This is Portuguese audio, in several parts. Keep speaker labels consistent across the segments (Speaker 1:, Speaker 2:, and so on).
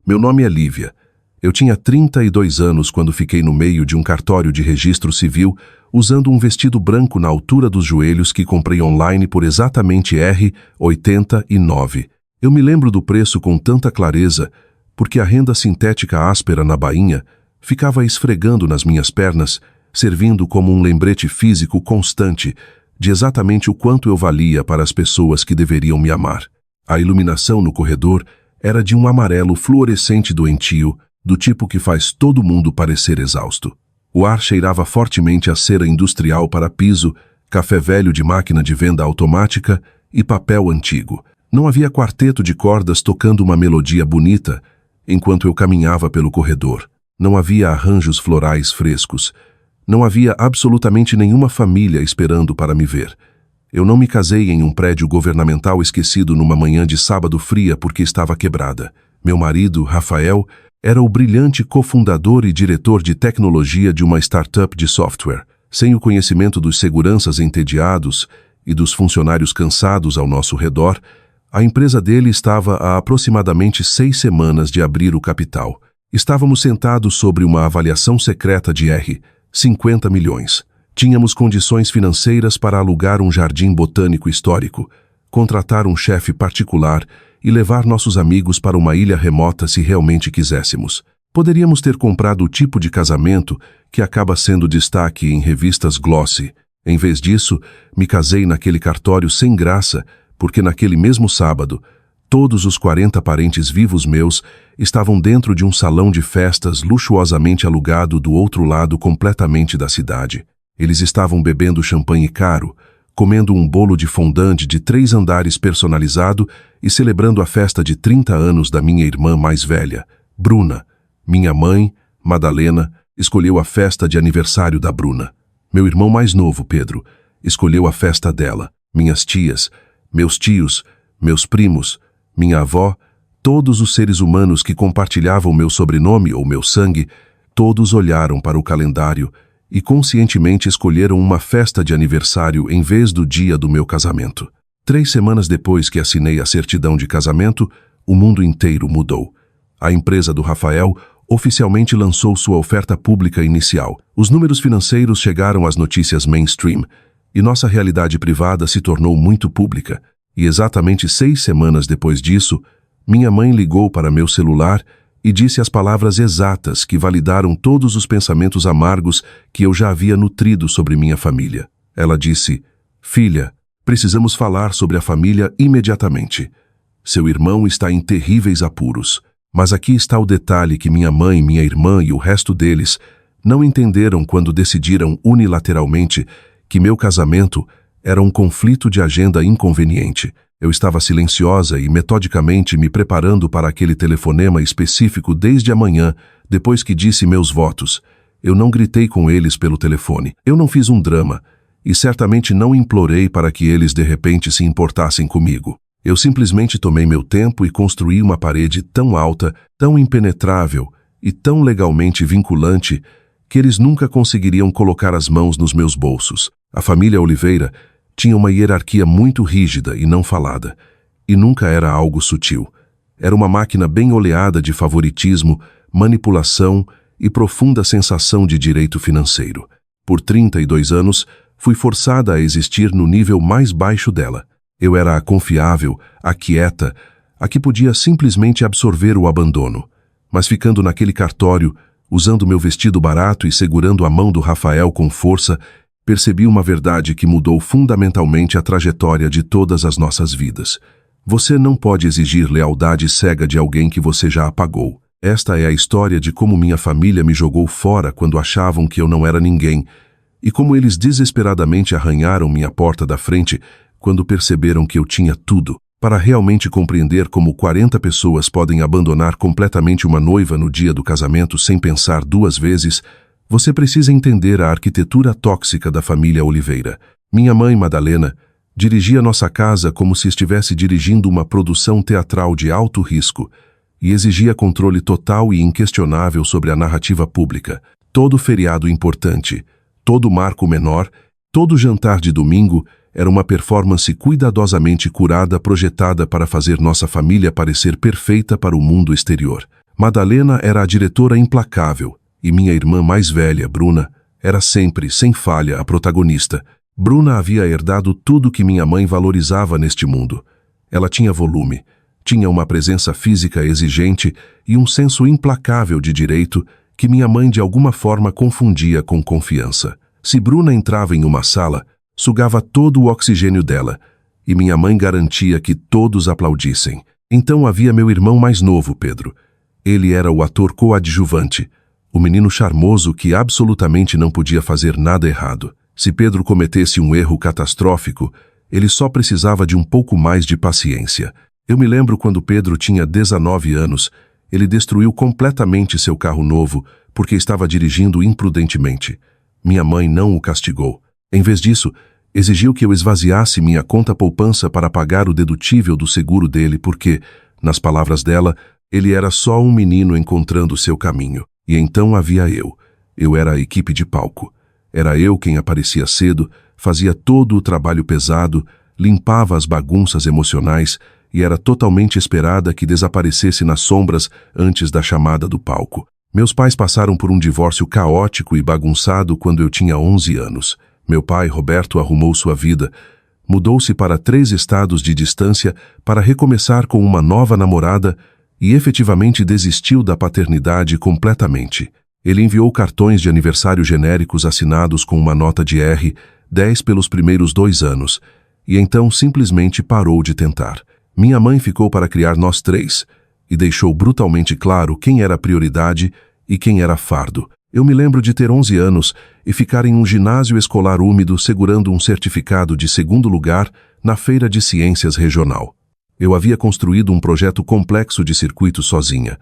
Speaker 1: Meu nome é Lívia. Eu tinha 32 anos quando fiquei no meio de um cartório de registro civil, usando um vestido branco na altura dos joelhos que comprei online por exatamente R$89. Eu me lembro do preço com tanta clareza, porque a renda sintética áspera na bainha ficava esfregando nas minhas pernas, servindo como um lembrete físico constante de exatamente o quanto eu valia para as pessoas que deveriam me amar. A iluminação no corredor era de um amarelo fluorescente doentio, do tipo que faz todo mundo parecer exausto. O ar cheirava fortemente a cera industrial para piso, café velho de máquina de venda automática e papel antigo. Não havia quarteto de cordas tocando uma melodia bonita enquanto eu caminhava pelo corredor. Não havia arranjos florais frescos. Não havia absolutamente nenhuma família esperando para me ver. Eu não me casei em um prédio governamental esquecido numa manhã de sábado fria porque estava quebrada. Meu marido, Rafael, era o brilhante cofundador e diretor de tecnologia de uma startup de software. Sem o conhecimento dos seguranças entediados e dos funcionários cansados ao nosso redor, a empresa dele estava a aproximadamente 6 semanas de abrir o capital. Estávamos sentados sobre uma avaliação secreta de R$50 milhões. Tínhamos condições financeiras para alugar um jardim botânico histórico, contratar um chefe particular e levar nossos amigos para uma ilha remota se realmente quiséssemos. Poderíamos ter comprado o tipo de casamento que acaba sendo destaque em revistas glossy. Em vez disso, me casei naquele cartório sem graça, porque naquele mesmo sábado, todos os 40 parentes vivos meus estavam dentro de um salão de festas luxuosamente alugado do outro lado completamente da cidade. Eles estavam bebendo champanhe caro, comendo um bolo de fondant de 3 andares personalizado e celebrando a festa de 30 anos da minha irmã mais velha, Bruna. Minha mãe, Madalena, escolheu a festa de aniversário da Bruna. Meu irmão mais novo, Pedro, escolheu a festa dela. Minhas tias, meus tios, meus primos, minha avó, todos os seres humanos que compartilhavam meu sobrenome ou meu sangue, todos olharam para o calendário e conscientemente escolheram uma festa de aniversário em vez do dia do meu casamento. 3 semanas depois que assinei a certidão de casamento, o mundo inteiro mudou. A empresa do Rafael oficialmente lançou sua oferta pública inicial. Os números financeiros chegaram às notícias mainstream e nossa realidade privada se tornou muito pública. E exatamente 6 semanas depois disso, minha mãe ligou para meu celular e disse as palavras exatas que validaram todos os pensamentos amargos que eu já havia nutrido sobre minha família. Ela disse: "Filha, precisamos falar sobre a família imediatamente. Seu irmão está em terríveis apuros. Mas aqui está o detalhe que minha mãe, minha irmã e o resto deles não entenderam quando decidiram unilateralmente que meu casamento era um conflito de agenda inconveniente. Eu estava silenciosa e metodicamente me preparando para aquele telefonema específico desde a manhã, depois que disse meus votos. Eu não gritei com eles pelo telefone. Eu não fiz um drama e certamente não implorei para que eles de repente se importassem comigo. Eu simplesmente tomei meu tempo e construí uma parede tão alta, tão impenetrável e tão legalmente vinculante que eles nunca conseguiriam colocar as mãos nos meus bolsos. A família Oliveira tinha uma hierarquia muito rígida e não falada, e nunca era algo sutil. Era uma máquina bem oleada de favoritismo, manipulação e profunda sensação de direito financeiro. Por 32 anos, fui forçada a existir no nível mais baixo dela. Eu era a confiável, a quieta, a que podia simplesmente absorver o abandono. Mas ficando naquele cartório, usando meu vestido barato e segurando a mão do Rafael com força, percebi uma verdade que mudou fundamentalmente a trajetória de todas as nossas vidas. Você não pode exigir lealdade cega de alguém que você já apagou. Esta é a história de como minha família me jogou fora quando achavam que eu não era ninguém, e como eles desesperadamente arranharam minha porta da frente quando perceberam que eu tinha tudo. Para realmente compreender como 40 pessoas podem abandonar completamente uma noiva no dia do casamento sem pensar 2 vezes, você precisa entender a arquitetura tóxica da família Oliveira. Minha mãe, Madalena, dirigia nossa casa como se estivesse dirigindo uma produção teatral de alto risco e exigia controle total e inquestionável sobre a narrativa pública. Todo feriado importante, todo marco menor, todo jantar de domingo era uma performance cuidadosamente curada projetada para fazer nossa família parecer perfeita para o mundo exterior. Madalena era a diretora implacável, e minha irmã mais velha, Bruna, era sempre, sem falha, a protagonista. Bruna havia herdado tudo que minha mãe valorizava neste mundo. Ela tinha volume, tinha uma presença física exigente e um senso implacável de direito que minha mãe de alguma forma confundia com confiança. Se Bruna entrava em uma sala, sugava todo o oxigênio dela, e minha mãe garantia que todos aplaudissem. Então havia meu irmão mais novo, Pedro. Ele era o ator coadjuvante, o menino charmoso que absolutamente não podia fazer nada errado. Se Pedro cometesse um erro catastrófico, ele só precisava de um pouco mais de paciência. Eu me lembro quando Pedro tinha 19 anos, ele destruiu completamente seu carro novo porque estava dirigindo imprudentemente. Minha mãe não o castigou. Em vez disso, exigiu que eu esvaziasse minha conta poupança para pagar o dedutível do seguro dele porque, nas palavras dela, ele era só um menino encontrando seu caminho. E então havia eu. Eu era a equipe de palco. Era eu quem aparecia cedo, fazia todo o trabalho pesado, limpava as bagunças emocionais e era totalmente esperada que desaparecesse nas sombras antes da chamada do palco. Meus pais passaram por um divórcio caótico e bagunçado quando eu tinha 11 anos. Meu pai, Roberto, arrumou sua vida, mudou-se para 3 estados de distância para recomeçar com uma nova namorada e efetivamente desistiu da paternidade completamente. Ele enviou cartões de aniversário genéricos assinados com uma nota de R, 10 pelos primeiros 2 anos, e então simplesmente parou de tentar. Minha mãe ficou para criar nós 3, e deixou brutalmente claro quem era prioridade e quem era fardo. Eu me lembro de ter 11 anos e ficar em um ginásio escolar úmido segurando um certificado de 2º lugar na Feira de Ciências Regional. Eu havia construído um projeto complexo de circuito sozinha.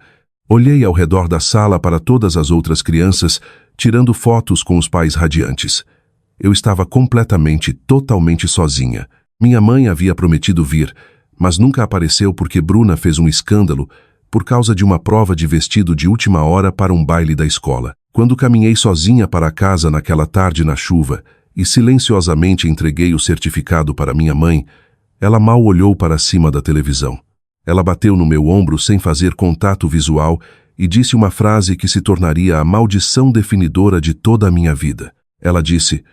Speaker 1: Olhei ao redor da sala para todas as outras crianças, tirando fotos com os pais radiantes. Eu estava totalmente sozinha. Minha mãe havia prometido vir, mas nunca apareceu porque Bruna fez um escândalo por causa de uma prova de vestido de última hora para um baile da escola. Quando caminhei sozinha para casa naquela tarde na chuva e silenciosamente entreguei o certificado para minha mãe, ela mal olhou para cima da televisão. Ela bateu no meu ombro sem fazer contato visual e disse uma frase que se tornaria a maldição definidora de toda a minha vida. Ela disse: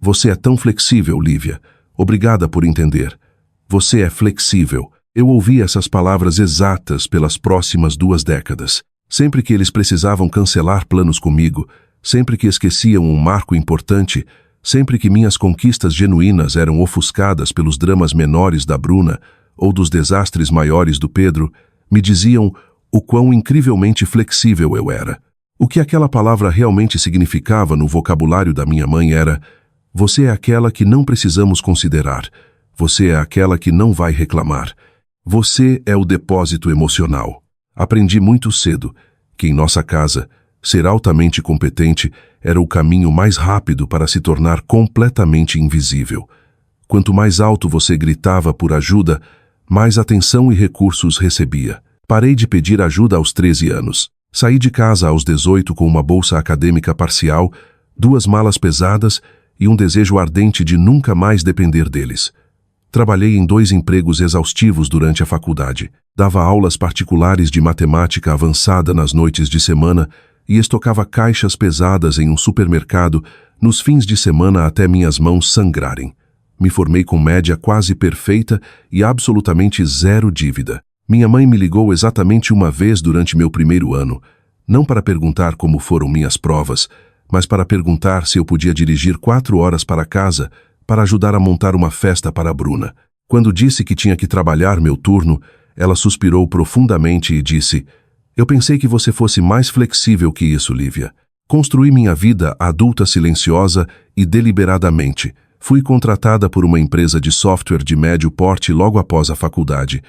Speaker 1: "Você é tão flexível, Lívia. Obrigada por entender. Você é flexível." Eu ouvi essas palavras exatas pelas próximas 2 décadas. Sempre que eles precisavam cancelar planos comigo, sempre que esqueciam um marco importante, sempre que minhas conquistas genuínas eram ofuscadas pelos dramas menores da Bruna ou dos desastres maiores do Pedro, me diziam o quão incrivelmente flexível eu era. O que aquela palavra realmente significava no vocabulário da minha mãe era: você é aquela que não precisamos considerar, você é aquela que não vai reclamar, você é o depósito emocional. Aprendi muito cedo que em nossa casa, ser altamente competente era o caminho mais rápido para se tornar completamente invisível. Quanto mais alto você gritava por ajuda, mais atenção e recursos recebia. Parei de pedir ajuda aos 13 anos. Saí de casa aos 18 com uma bolsa acadêmica parcial, 2 malas pesadas e um desejo ardente de nunca mais depender deles. Trabalhei em 2 empregos exaustivos durante a faculdade. Dava aulas particulares de matemática avançada nas noites de semana e estocava caixas pesadas em um supermercado nos fins de semana até minhas mãos sangrarem. Me formei com média quase perfeita e absolutamente 0 dívida. Minha mãe me ligou exatamente uma vez durante meu primeiro ano, não para perguntar como foram minhas provas, mas para perguntar se eu podia dirigir 4 horas para casa para ajudar a montar uma festa para a Bruna. Quando disse que tinha que trabalhar meu turno, ela suspirou profundamente e disse: "Eu pensei que você fosse mais flexível que isso, Lívia. Construí minha vida adulta silenciosa e deliberadamente. Fui contratada por uma empresa de software de médio porte logo após a faculdade.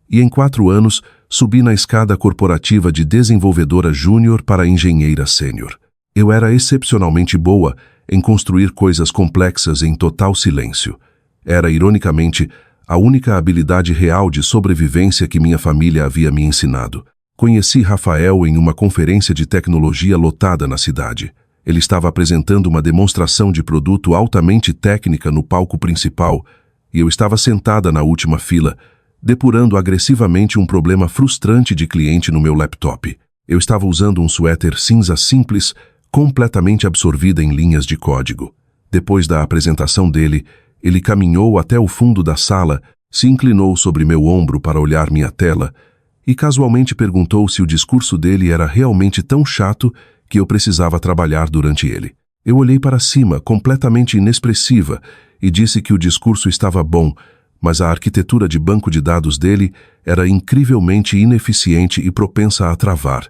Speaker 1: E em 4 anos, subi na escada corporativa de desenvolvedora júnior para engenheira sênior. Eu era excepcionalmente boa em construir coisas complexas em total silêncio. Era, ironicamente, a única habilidade real de sobrevivência que minha família havia me ensinado. Conheci Rafael em uma conferência de tecnologia lotada na cidade. Ele estava apresentando uma demonstração de produto altamente técnica no palco principal e eu estava sentada na última fila, depurando agressivamente um problema frustrante de cliente no meu laptop. Eu estava usando um suéter cinza simples, completamente absorvida em linhas de código. Depois da apresentação dele, ele caminhou até o fundo da sala, se inclinou sobre meu ombro para olhar minha tela e casualmente perguntou se o discurso dele era realmente tão chato que eu precisava trabalhar durante ele. Eu olhei para cima, completamente inexpressiva, e disse que o discurso estava bom, mas a arquitetura de banco de dados dele era incrivelmente ineficiente e propensa a travar.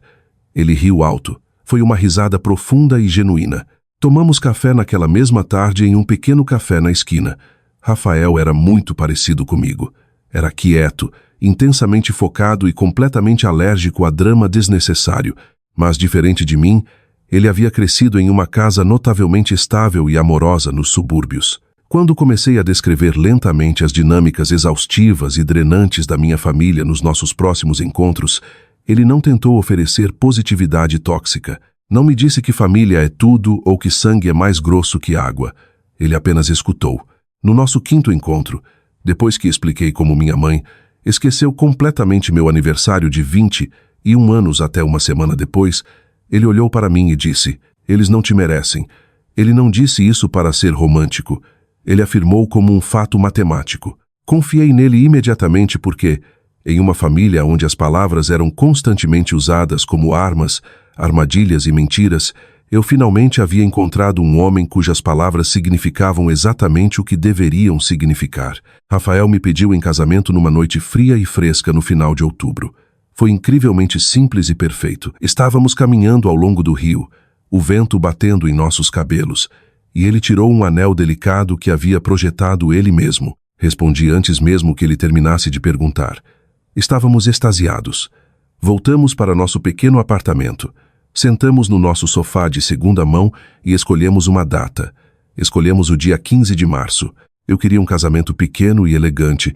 Speaker 1: Ele riu alto. Foi uma risada profunda e genuína. Tomamos café naquela mesma tarde em um pequeno café na esquina. Rafael era muito parecido comigo. Era quieto, intensamente focado e completamente alérgico a drama desnecessário, mas diferente de mim, ele havia crescido em uma casa notavelmente estável e amorosa nos subúrbios. Quando comecei a descrever lentamente as dinâmicas exaustivas e drenantes da minha família nos nossos próximos encontros, ele não tentou oferecer positividade tóxica. Não me disse que família é tudo ou que sangue é mais grosso que água. Ele apenas escutou. No nosso quinto encontro, depois que expliquei como minha mãe esqueceu completamente meu aniversário de 21 anos até uma semana depois, ele olhou para mim e disse: "Eles não te merecem." Ele não disse isso para ser romântico. Ele afirmou como um fato matemático. Confiei nele imediatamente porque, em uma família onde as palavras eram constantemente usadas como armas, armadilhas e mentiras, eu finalmente havia encontrado um homem cujas palavras significavam exatamente o que deveriam significar. Rafael me pediu em casamento numa noite fria e fresca no final de outubro. Foi incrivelmente simples e perfeito. Estávamos caminhando ao longo do rio, o vento batendo em nossos cabelos, e ele tirou um anel delicado que havia projetado ele mesmo. Respondi antes mesmo que ele terminasse de perguntar. Estávamos extasiados. Voltamos para nosso pequeno apartamento. Sentamos no nosso sofá de segunda mão e escolhemos uma data. Escolhemos o dia 15 de março. Eu queria um casamento pequeno e elegante,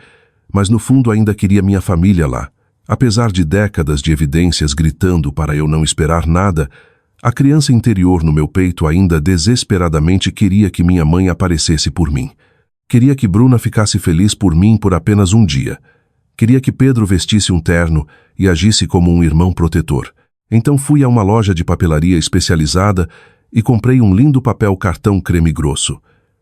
Speaker 1: mas no fundo ainda queria minha família lá. Apesar de décadas de evidências gritando para eu não esperar nada, a criança interior no meu peito ainda desesperadamente queria que minha mãe aparecesse por mim. Queria que Bruna ficasse feliz por mim por apenas um dia. Queria que Pedro vestisse um terno e agisse como um irmão protetor. Então fui a uma loja de papelaria especializada e comprei um lindo papel cartão creme grosso.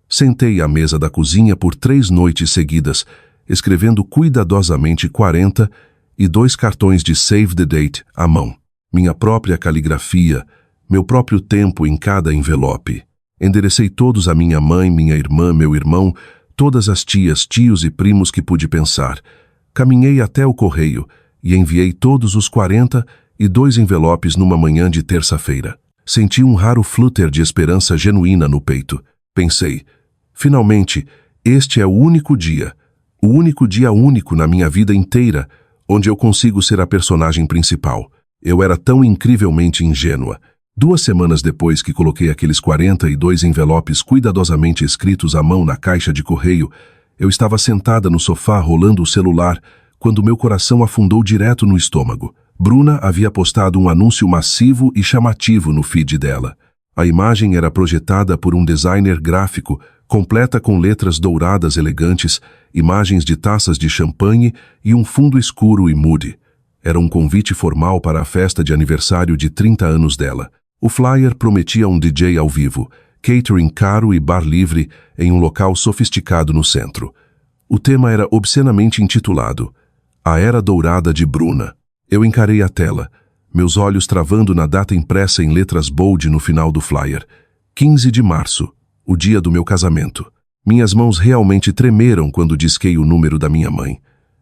Speaker 1: Sentei à mesa da cozinha por 3 noites seguidas, escrevendo cuidadosamente 42 cartões de Save the Date à mão. Minha própria caligrafia, meu próprio tempo em cada envelope. Enderecei todos a minha mãe, minha irmã, meu irmão, todas as tias, tios e primos que pude pensar. Caminhei até o correio e enviei todos os 42 envelopes numa manhã de terça-feira. Senti um raro flúter de esperança genuína no peito. Pensei, finalmente, este é o único dia único na minha vida inteira, onde eu consigo ser a personagem principal. Eu era tão incrivelmente ingênua. 2 semanas depois que coloquei aqueles 42 envelopes cuidadosamente escritos à mão na caixa de correio, eu estava sentada no sofá rolando o celular, quando meu coração afundou direto no estômago. Bruna havia postado um anúncio massivo e chamativo no feed dela. A imagem era projetada por um designer gráfico, completa com letras douradas elegantes, imagens de taças de champanhe e um fundo escuro e moody. Era um convite formal para a festa de aniversário de 30 anos dela. O flyer prometia um DJ ao vivo, catering caro e bar livre em um local sofisticado no centro. O tema era obscenamente intitulado A Era Dourada de Bruna. Eu encarei a tela, meus olhos travando na data impressa em letras bold no final do flyer. 15 de março, o dia do meu casamento. Minhas mãos realmente tremeram quando disquei o número da minha mãe.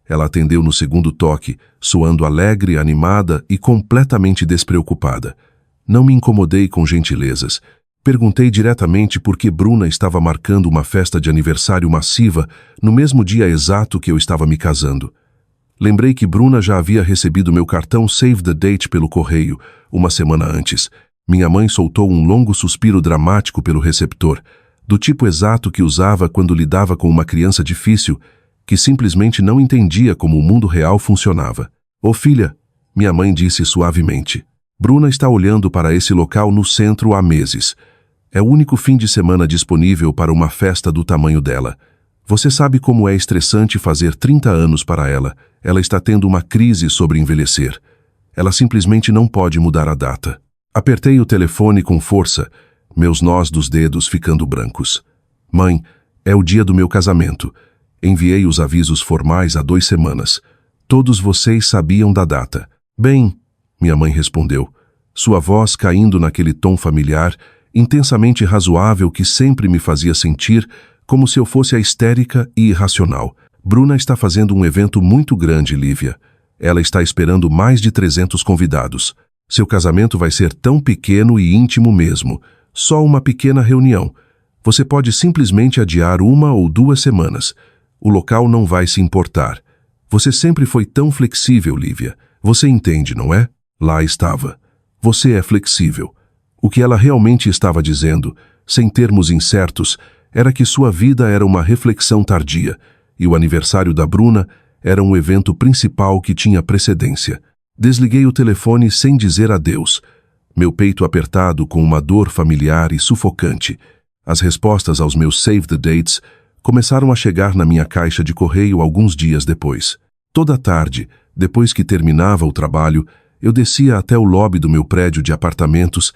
Speaker 1: Ela atendeu no segundo toque, soando alegre, animada e completamente despreocupada. Não me incomodei com gentilezas. Perguntei diretamente por que Bruna estava marcando uma festa de aniversário massiva no mesmo dia exato que eu estava me casando. Lembrei que Bruna já havia recebido meu cartão Save the Date pelo correio, uma semana antes. Minha mãe soltou um longo suspiro dramático pelo receptor, do tipo exato que usava quando lidava com uma criança difícil, que simplesmente não entendia como o mundo real funcionava. "Ô filha", minha mãe disse suavemente, "Bruna está olhando para esse local no centro há meses. É o único fim de semana disponível para uma festa do tamanho dela. Você sabe como é estressante fazer 30 anos para ela. Ela está tendo uma crise sobre envelhecer. Ela simplesmente não pode mudar a data. Apertei o telefone com força, meus nós dos dedos ficando brancos. Mãe, é o dia do meu casamento. Enviei os avisos formais há 2 semanas. Todos vocês sabiam da data. Bem, minha mãe respondeu, sua voz caindo naquele tom familiar, intensamente razoável que sempre me fazia sentir como se eu fosse a histérica e irracional. Bruna está fazendo um evento muito grande, Lívia. Ela está esperando mais de 300 convidados. Seu casamento vai ser tão pequeno e íntimo mesmo. Só uma pequena reunião. Você pode simplesmente adiar 1 ou 2 semanas. O local não vai se importar. Você sempre foi tão flexível, Lívia. Você entende, não é? Lá estava. Você é flexível. O que ela realmente estava dizendo, sem termos incertos, era que sua vida era uma reflexão tardia, e o aniversário da Bruna era um evento principal que tinha precedência. Desliguei o telefone sem dizer adeus, meu peito apertado com uma dor familiar e sufocante. As respostas aos meus save the dates começaram a chegar na minha caixa de correio alguns dias depois. Toda tarde, depois que terminava o trabalho, eu descia até o lobby do meu prédio de apartamentos,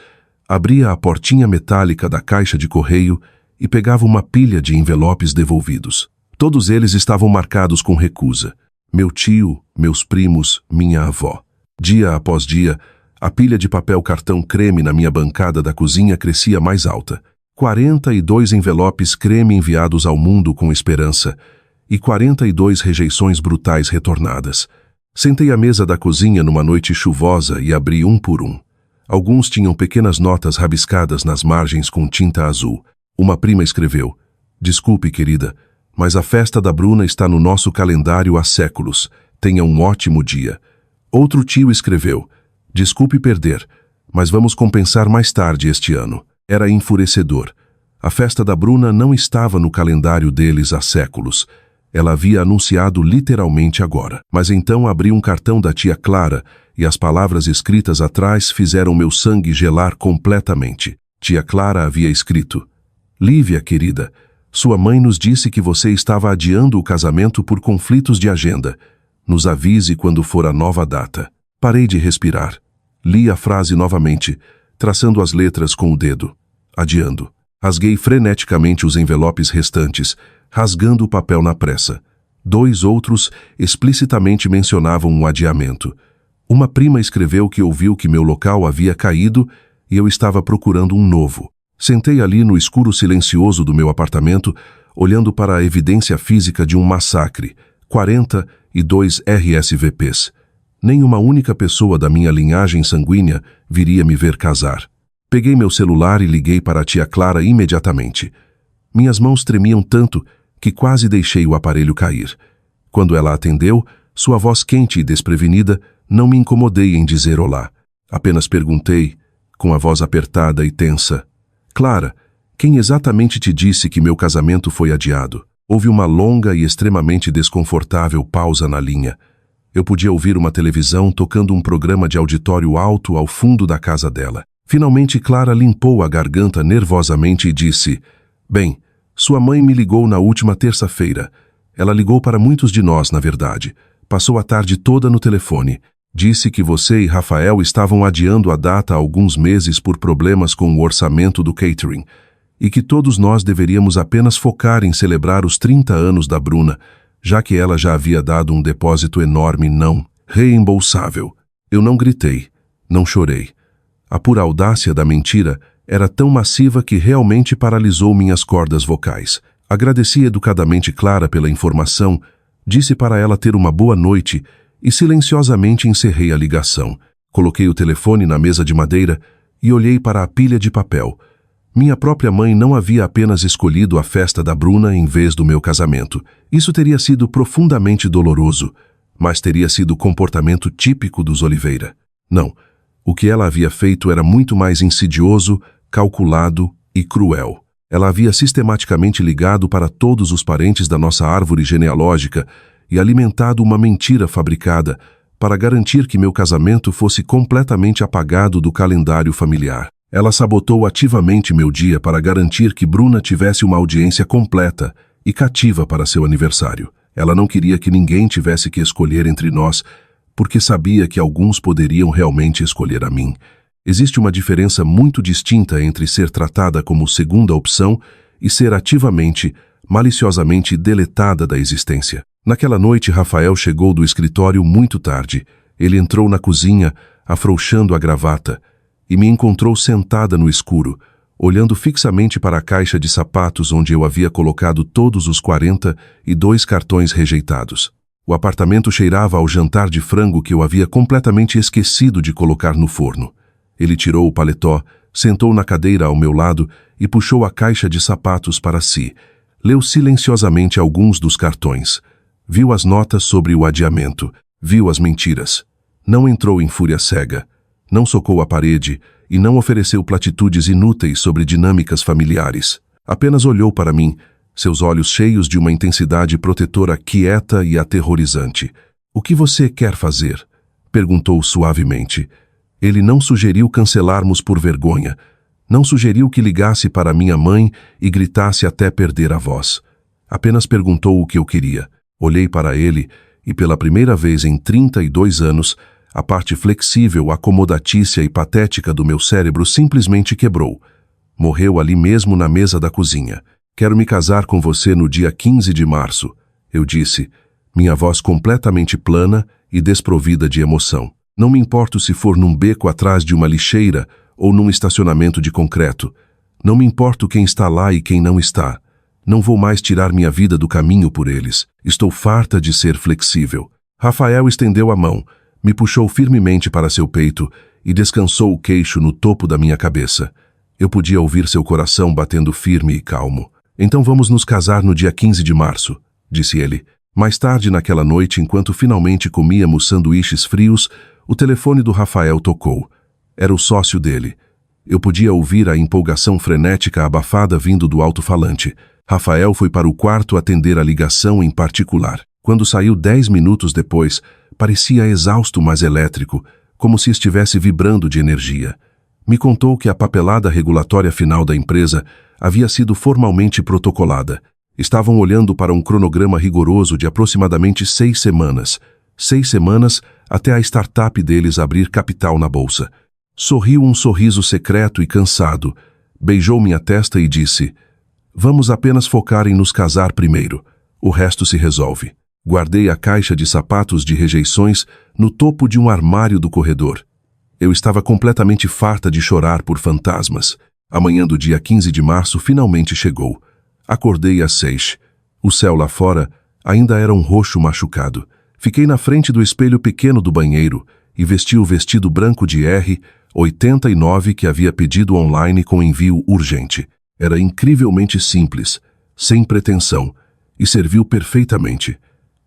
Speaker 1: abria a portinha metálica da caixa de correio e pegava uma pilha de envelopes devolvidos. Todos eles estavam marcados com recusa. Meu tio, meus primos, minha avó. Dia após dia, a pilha de papel cartão creme na minha bancada da cozinha crescia mais alta. 42 envelopes creme enviados ao mundo com esperança e 42 rejeições brutais retornadas. Sentei à mesa da cozinha numa noite chuvosa e abri um por um. Alguns tinham pequenas notas rabiscadas nas margens com tinta azul. Uma prima escreveu, desculpe, querida, mas a festa da Bruna está no nosso calendário há séculos. Tenha um ótimo dia. Outro tio escreveu, desculpe perder, mas vamos compensar mais tarde este ano. Era enfurecedor. A festa da Bruna não estava no calendário deles há séculos. Ela havia anunciado literalmente agora. Mas então abri um cartão da tia Clara e as palavras escritas atrás fizeram meu sangue gelar completamente. Tia Clara havia escrito, Lívia, querida, sua mãe nos disse que você estava adiando o casamento por conflitos de agenda. Nos avise quando for a nova data. Parei de respirar. Li a frase novamente, traçando as letras com o dedo. Adiando. Rasguei freneticamente os envelopes restantes, rasgando o papel na pressa. 2 outros explicitamente mencionavam um adiamento. Uma prima escreveu que ouviu que meu local havia caído e eu estava procurando um novo. Sentei ali no escuro silencioso do meu apartamento, olhando para a evidência física de um massacre. 42 RSVPs. Nem uma única pessoa da minha linhagem sanguínea viria me ver casar. Peguei meu celular e liguei para a tia Clara imediatamente. Minhas mãos tremiam tanto que quase deixei o aparelho cair. Quando ela atendeu, sua voz quente e desprevenida, não me incomodei em dizer olá. Apenas perguntei, com a voz apertada e tensa, Clara, quem exatamente te disse que meu casamento foi adiado? Houve uma longa e extremamente desconfortável pausa na linha. Eu podia ouvir uma televisão tocando um programa de auditório alto ao fundo da casa dela. Finalmente Clara limpou a garganta nervosamente e disse, bem, sua mãe me ligou na última terça-feira. Ela ligou para muitos de nós, na verdade. Passou a tarde toda no telefone. Disse que você e Rafael estavam adiando a data há alguns meses por problemas com o orçamento do catering e que todos nós deveríamos apenas focar em celebrar os 30 anos da Bruna, já que ela já havia dado um depósito enorme não reembolsável. Eu não gritei, não chorei. A pura audácia da mentira era tão massiva que realmente paralisou minhas cordas vocais. Agradeci educadamente Clara pela informação, disse para ela ter uma boa noite e silenciosamente encerrei a ligação. Coloquei o telefone na mesa de madeira e olhei para a pilha de papel. Minha própria mãe não havia apenas escolhido a festa da Bruna em vez do meu casamento. Isso teria sido profundamente doloroso, mas teria sido o comportamento típico dos Oliveira. Não, o que ela havia feito era muito mais insidioso, calculado e cruel. Ela havia sistematicamente ligado para todos os parentes da nossa árvore genealógica e alimentado uma mentira fabricada para garantir que meu casamento fosse completamente apagado do calendário familiar. Ela sabotou ativamente meu dia para garantir que Bruna tivesse uma audiência completa e cativa para seu aniversário. Ela não queria que ninguém tivesse que escolher entre nós, porque sabia que alguns poderiam realmente escolher a mim. Existe uma diferença muito distinta entre ser tratada como segunda opção e ser ativamente, maliciosamente deletada da existência. Naquela noite, Rafael chegou do escritório muito tarde. Ele entrou na cozinha, afrouxando a gravata, e me encontrou sentada no escuro, olhando fixamente para a caixa de sapatos onde eu havia colocado todos os 42 cartões rejeitados. O apartamento cheirava ao jantar de frango que eu havia completamente esquecido de colocar no forno. Ele tirou o paletó, sentou na cadeira ao meu lado e puxou a caixa de sapatos para si. Leu silenciosamente alguns dos cartões. Viu as notas sobre o adiamento. Viu as mentiras. Não entrou em fúria cega. Não socou a parede e não ofereceu platitudes inúteis sobre dinâmicas familiares. Apenas olhou para mim, seus olhos cheios de uma intensidade protetora quieta e aterrorizante. "O que você quer fazer?" perguntou suavemente. Ele não sugeriu cancelarmos por vergonha. Não sugeriu que ligasse para minha mãe e gritasse até perder a voz. Apenas perguntou o que eu queria. Olhei para ele e, pela primeira vez em 32 anos, a parte flexível, acomodatícia e patética do meu cérebro simplesmente quebrou. Morreu ali mesmo na mesa da cozinha. "Quero me casar com você no dia 15 de março, eu disse, minha voz completamente plana e desprovida de emoção. "Não me importo se for num beco atrás de uma lixeira ou num estacionamento de concreto. Não me importo quem está lá e quem não está. Não vou mais tirar minha vida do caminho por eles. Estou farta de ser flexível." Rafael estendeu a mão, me puxou firmemente para seu peito e descansou o queixo no topo da minha cabeça. Eu podia ouvir seu coração batendo firme e calmo. "Então vamos nos casar no dia 15 de março, disse ele. Mais tarde naquela noite, enquanto finalmente comíamos sanduíches frios, o telefone do Rafael tocou. Era o sócio dele. Eu podia ouvir a empolgação frenética abafada vindo do alto-falante. Rafael foi para o quarto atender a ligação em particular. Quando saiu 10 minutos depois, parecia exausto, mas elétrico, como se estivesse vibrando de energia. Me contou que a papelada regulatória final da empresa havia sido formalmente protocolada. Estavam olhando para um cronograma rigoroso de aproximadamente 6 semanas. 6 semanas até a startup deles abrir capital na bolsa. Sorriu um sorriso secreto e cansado, beijou minha testa e disse: "Vamos apenas focar em nos casar primeiro. O resto se resolve." Guardei a caixa de sapatos de rejeições no topo de um armário do corredor. Eu estava completamente farta de chorar por fantasmas. A manhã do dia 15 de março finalmente chegou. Acordei às 6. O céu lá fora ainda era um roxo machucado. Fiquei na frente do espelho pequeno do banheiro e vesti o vestido branco de R$ 89 que havia pedido online com envio urgente. Era incrivelmente simples, sem pretensão, e serviu perfeitamente.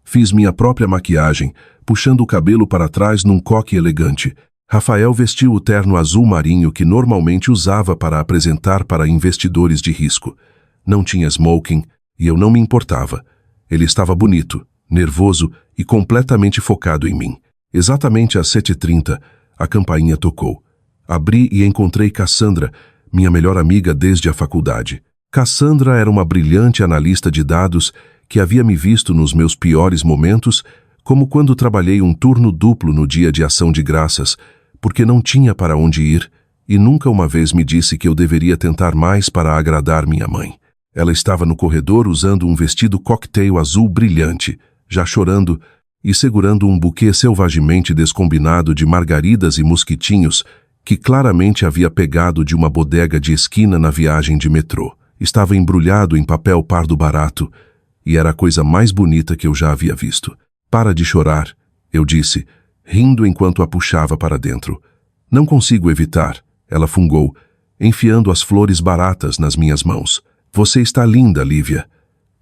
Speaker 1: Fiz minha própria maquiagem, puxando o cabelo para trás num coque elegante. Rafael vestiu o terno azul marinho que normalmente usava para apresentar para investidores de risco. Não tinha smoking e eu não me importava. Ele estava bonito, nervoso e completamente focado em mim. Exatamente às 7h30, a campainha tocou. Abri e encontrei Cassandra, minha melhor amiga desde a faculdade. Cassandra era uma brilhante analista de dados que havia me visto nos meus piores momentos, como quando trabalhei um turno duplo no dia de ação de graças, porque não tinha para onde ir, e nunca uma vez me disse que eu deveria tentar mais para agradar minha mãe. Ela estava no corredor usando um vestido cocktail azul brilhante, já chorando, e segurando um buquê selvagemente descombinado de margaridas e mosquitinhos que claramente havia pegado de uma bodega de esquina na viagem de metrô. Estava embrulhado em papel pardo barato, e era a coisa mais bonita que eu já havia visto. "Para de chorar", eu disse, rindo enquanto a puxava para dentro. "Não consigo evitar", ela fungou, enfiando as flores baratas nas minhas mãos. "Você está linda, Lívia.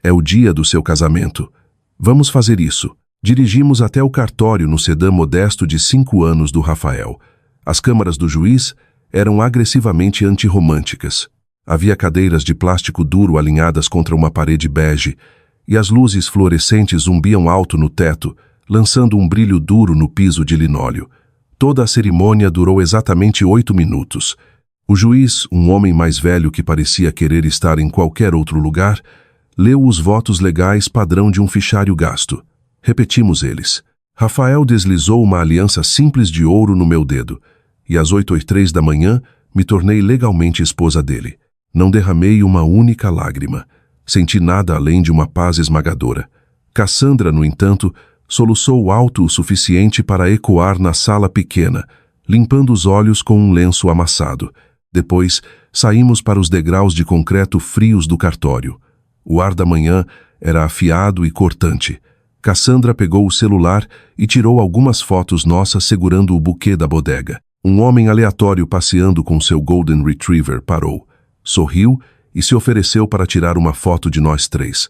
Speaker 1: É o dia do seu casamento. Vamos fazer isso." Dirigimos até o cartório no sedã modesto de 5 anos do Rafael. As câmaras do juiz eram agressivamente antirromânticas. Havia cadeiras de plástico duro alinhadas contra uma parede bege, e as luzes fluorescentes zumbiam alto no teto, lançando um brilho duro no piso de linóleo. Toda a cerimônia durou exatamente 8 minutos. O juiz, um homem mais velho que parecia querer estar em qualquer outro lugar, leu os votos legais padrão de um fichário gasto. Repetimos eles. Rafael deslizou uma aliança simples de ouro no meu dedo, e às 8h03 da manhã me tornei legalmente esposa dele. Não derramei uma única lágrima. Senti nada além de uma paz esmagadora. Cassandra, no entanto, soluçou alto o suficiente para ecoar na sala pequena, limpando os olhos com um lenço amassado. Depois, saímos para os degraus de concreto frios do cartório. O ar da manhã era afiado e cortante. Cassandra pegou o celular e tirou algumas fotos nossas segurando o buquê da bodega. Um homem aleatório passeando com seu Golden Retriever parou, sorriu e se ofereceu para tirar uma foto de nós três.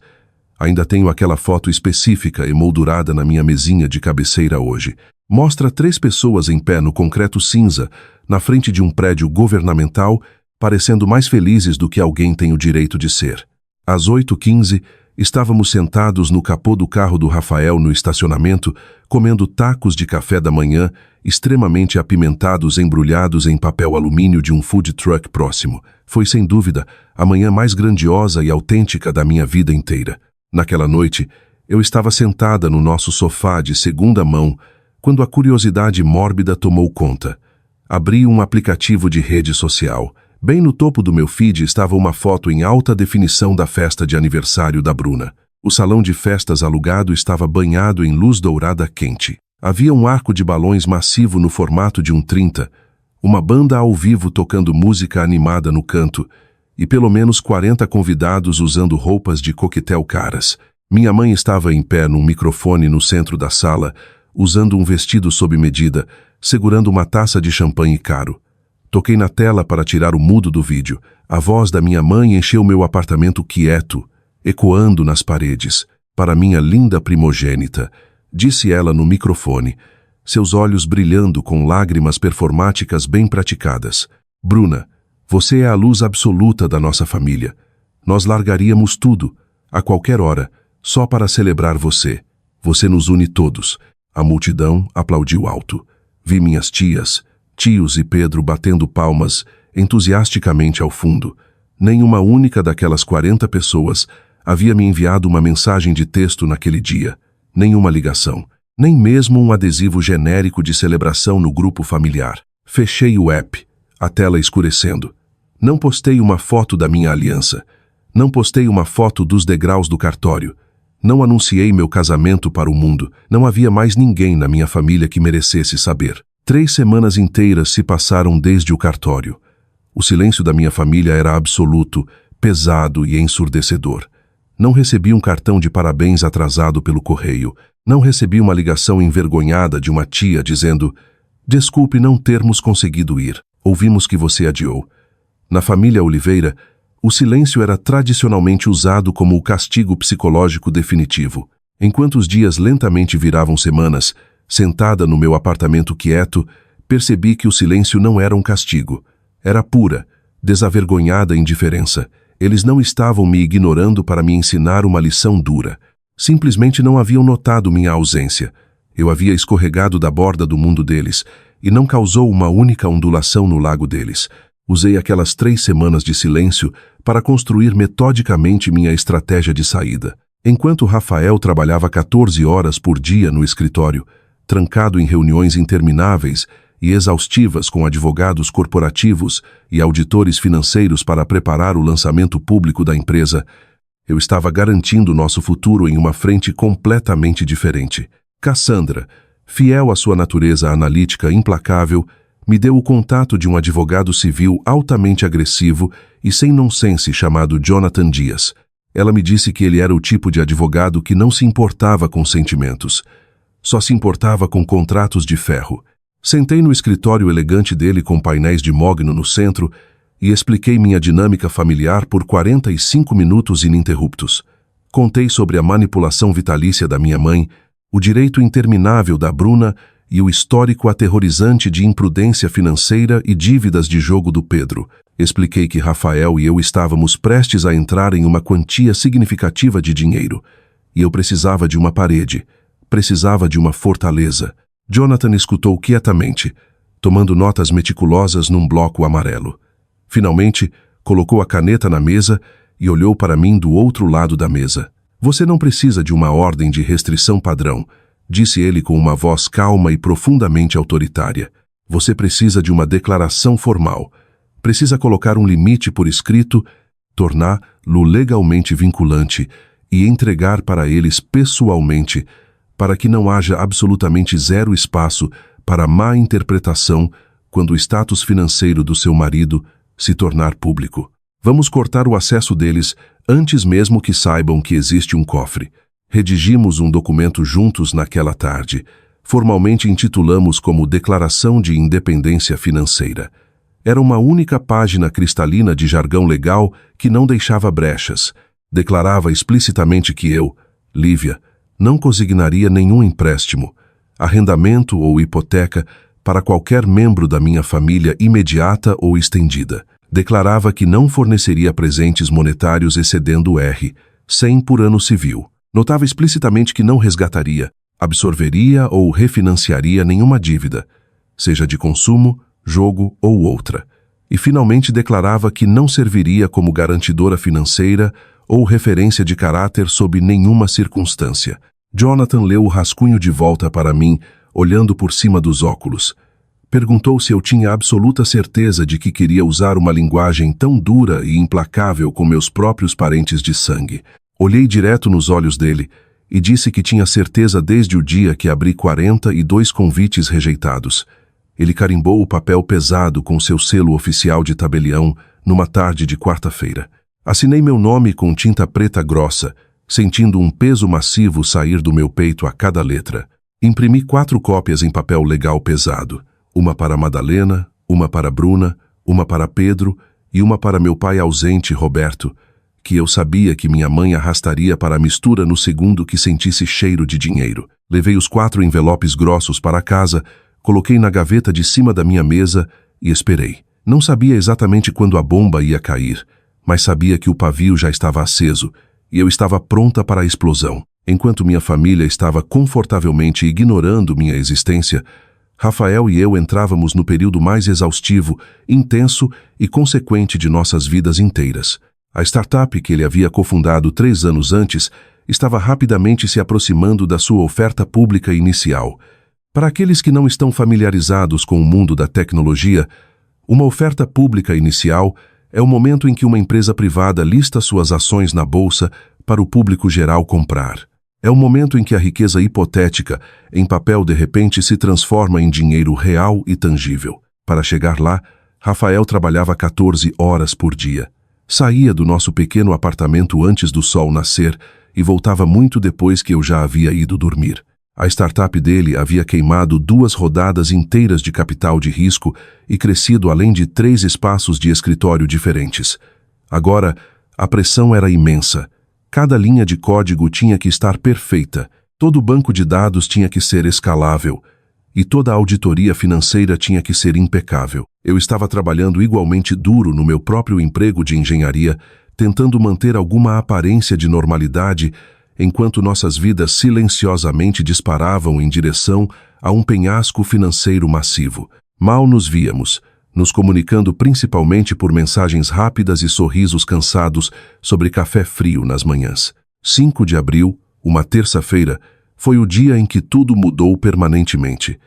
Speaker 1: Ainda tenho aquela foto específica emoldurada na minha mesinha de cabeceira hoje. Mostra 3 pessoas em pé no concreto cinza, na frente de um prédio governamental, parecendo mais felizes do que alguém tem o direito de ser. Às 8h15, estávamos sentados no capô do carro do Rafael no estacionamento, comendo tacos de café da manhã, extremamente apimentados embrulhados em papel alumínio de um food truck próximo. Foi, sem dúvida, a manhã mais grandiosa e autêntica da minha vida inteira. Naquela noite, eu estava sentada no nosso sofá de segunda mão, quando a curiosidade mórbida tomou conta. Abri um aplicativo de rede social. Bem no topo do meu feed estava uma foto em alta definição da festa de aniversário da Bruna. O salão de festas alugado estava banhado em luz dourada quente. Havia um arco de balões massivo no formato de um 30, uma banda ao vivo tocando música animada no canto, e pelo menos 40 convidados usando roupas de coquetel caras. Minha mãe estava em pé num microfone no centro da sala, usando um vestido sob medida, segurando uma taça de champanhe caro. Toquei na tela para tirar o mudo do vídeo. A voz da minha mãe encheu meu apartamento quieto, ecoando nas paredes. Para minha linda primogênita, disse ela no microfone, seus olhos brilhando com lágrimas performáticas bem praticadas. Bruna, você é a luz absoluta da nossa família. Nós largaríamos tudo, a qualquer hora, só para celebrar você. Você nos une todos. A multidão aplaudiu alto. Vi minhas tias, tios e Pedro batendo palmas entusiasticamente ao fundo. Nenhuma única daquelas 40 pessoas havia me enviado uma mensagem de texto naquele dia. Nenhuma ligação. Nem mesmo um adesivo genérico de celebração no grupo familiar. Fechei o app, a tela escurecendo. Não postei uma foto da minha aliança. Não postei uma foto dos degraus do cartório. Não anunciei meu casamento para o mundo. Não havia mais ninguém na minha família que merecesse saber. 3 semanas inteiras se passaram desde o cartório. O silêncio da minha família era absoluto, pesado e ensurdecedor. Não recebi um cartão de parabéns atrasado pelo correio. Não recebi uma ligação envergonhada de uma tia dizendo: "Desculpe não termos conseguido ir. Ouvimos que você adiou." Na família Oliveira, o silêncio era tradicionalmente usado como o castigo psicológico definitivo. Enquanto os dias lentamente viravam semanas, sentada no meu apartamento quieto, percebi que o silêncio não era um castigo. Era pura, desavergonhada indiferença. Eles não estavam me ignorando para me ensinar uma lição dura. Simplesmente não haviam notado minha ausência. Eu havia escorregado da borda do mundo deles e não causou uma única ondulação no lago deles. Usei aquelas 3 semanas de silêncio para construir metodicamente minha estratégia de saída. Enquanto Rafael trabalhava 14 horas por dia no escritório, trancado em reuniões intermináveis e exaustivas com advogados corporativos e auditores financeiros para preparar o lançamento público da empresa, eu estava garantindo nosso futuro em uma frente completamente diferente. Cassandra, fiel à sua natureza analítica implacável, me deu o contato de um advogado civil altamente agressivo e sem nonsense chamado Jonathan Dias. Ela me disse que ele era o tipo de advogado que não se importava com sentimentos. Só se importava com contratos de ferro. Sentei no escritório elegante dele com painéis de mogno no centro e expliquei minha dinâmica familiar por 45 minutos ininterruptos. Contei sobre a manipulação vitalícia da minha mãe, o direito interminável da Bruna e o histórico aterrorizante de imprudência financeira e dívidas de jogo do Pedro. Expliquei que Rafael e eu estávamos prestes a entrar em uma quantia significativa de dinheiro, e eu precisava de uma parede, precisava de uma fortaleza. Jonathan escutou quietamente, tomando notas meticulosas num bloco amarelo. Finalmente, colocou a caneta na mesa e olhou para mim do outro lado da mesa. Você não precisa de uma ordem de restrição padrão. disse ele com uma voz calma e profundamente autoritária. Você precisa de uma declaração formal. Precisa colocar um limite por escrito, torná-lo legalmente vinculante e entregar para eles pessoalmente, para que não haja absolutamente zero espaço para má interpretação quando o status financeiro do seu marido se tornar público. Vamos cortar o acesso deles antes mesmo que saibam que existe um cofre. Redigimos um documento juntos naquela tarde. Formalmente intitulamos como Declaração de Independência Financeira. Era uma única página cristalina de jargão legal que não deixava brechas. Declarava explicitamente que eu, Lívia, não consignaria nenhum empréstimo, arrendamento ou hipoteca para qualquer membro da minha família imediata ou estendida. Declarava que não forneceria presentes monetários excedendo R$100 por ano civil. Notava explicitamente que não resgataria, absorveria ou refinanciaria nenhuma dívida, seja de consumo, jogo ou outra. E finalmente declarava que não serviria como garantidora financeira ou referência de caráter sob nenhuma circunstância. Jonathan leu o rascunho de volta para mim, olhando por cima dos óculos. Perguntou se eu tinha absoluta certeza de que queria usar uma linguagem tão dura e implacável com meus próprios parentes de sangue. Olhei direto nos olhos dele e disse que tinha certeza desde o dia que abri 42 convites rejeitados. Ele carimbou o papel pesado com seu selo oficial de tabelião numa tarde de quarta-feira. Assinei meu nome com tinta preta grossa, sentindo um peso massivo sair do meu peito a cada letra. Imprimi 4 cópias em papel legal pesado. Uma para Madalena, uma para Bruna, uma para Pedro e uma para meu pai ausente, Roberto, que eu sabia que minha mãe arrastaria para a mistura no segundo que sentisse cheiro de dinheiro. Levei os 4 envelopes grossos para casa, coloquei na gaveta de cima da minha mesa e esperei. Não sabia exatamente quando a bomba ia cair, mas sabia que o pavio já estava aceso e eu estava pronta para a explosão. Enquanto minha família estava confortavelmente ignorando minha existência, Rafael e eu entrávamos no período mais exaustivo, intenso e consequente de nossas vidas inteiras. A startup que ele havia cofundado 3 anos antes estava rapidamente se aproximando da sua oferta pública inicial. Para aqueles que não estão familiarizados com o mundo da tecnologia, uma oferta pública inicial é o momento em que uma empresa privada lista suas ações na bolsa para o público geral comprar. É o momento em que a riqueza hipotética, em papel de repente, se transforma em dinheiro real e tangível. Para chegar lá, Rafael trabalhava 14 horas por dia. Saía do nosso pequeno apartamento antes do sol nascer e voltava muito depois que eu já havia ido dormir. A startup dele havia queimado 2 rodadas inteiras de capital de risco e crescido além de 3 espaços de escritório diferentes. Agora, a pressão era imensa. Cada linha de código tinha que estar perfeita, todo banco de dados tinha que ser escalável e toda a auditoria financeira tinha que ser impecável. Eu estava trabalhando igualmente duro no meu próprio emprego de engenharia, tentando manter alguma aparência de normalidade, enquanto nossas vidas silenciosamente disparavam em direção a um penhasco financeiro massivo. Mal nos víamos, nos comunicando principalmente por mensagens rápidas e sorrisos cansados sobre café frio nas manhãs. 5 de abril, uma terça-feira, foi o dia em que tudo mudou permanentemente.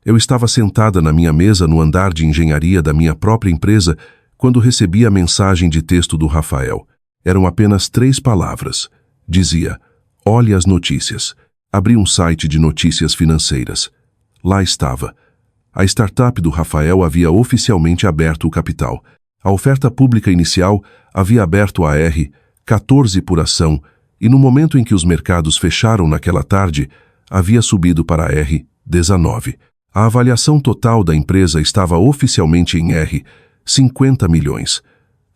Speaker 1: Eu estava sentada na minha mesa no andar de engenharia da minha própria empresa quando recebi a mensagem de texto do Rafael. Eram apenas 3 palavras. Dizia: "Olhe as notícias." Abri um site de notícias financeiras. Lá estava. A startup do Rafael havia oficialmente aberto o capital. A oferta pública inicial havia aberto a R$14 por ação e no momento em que os mercados fecharam naquela tarde, havia subido para R$19. A avaliação total da empresa estava oficialmente em R$50 milhões.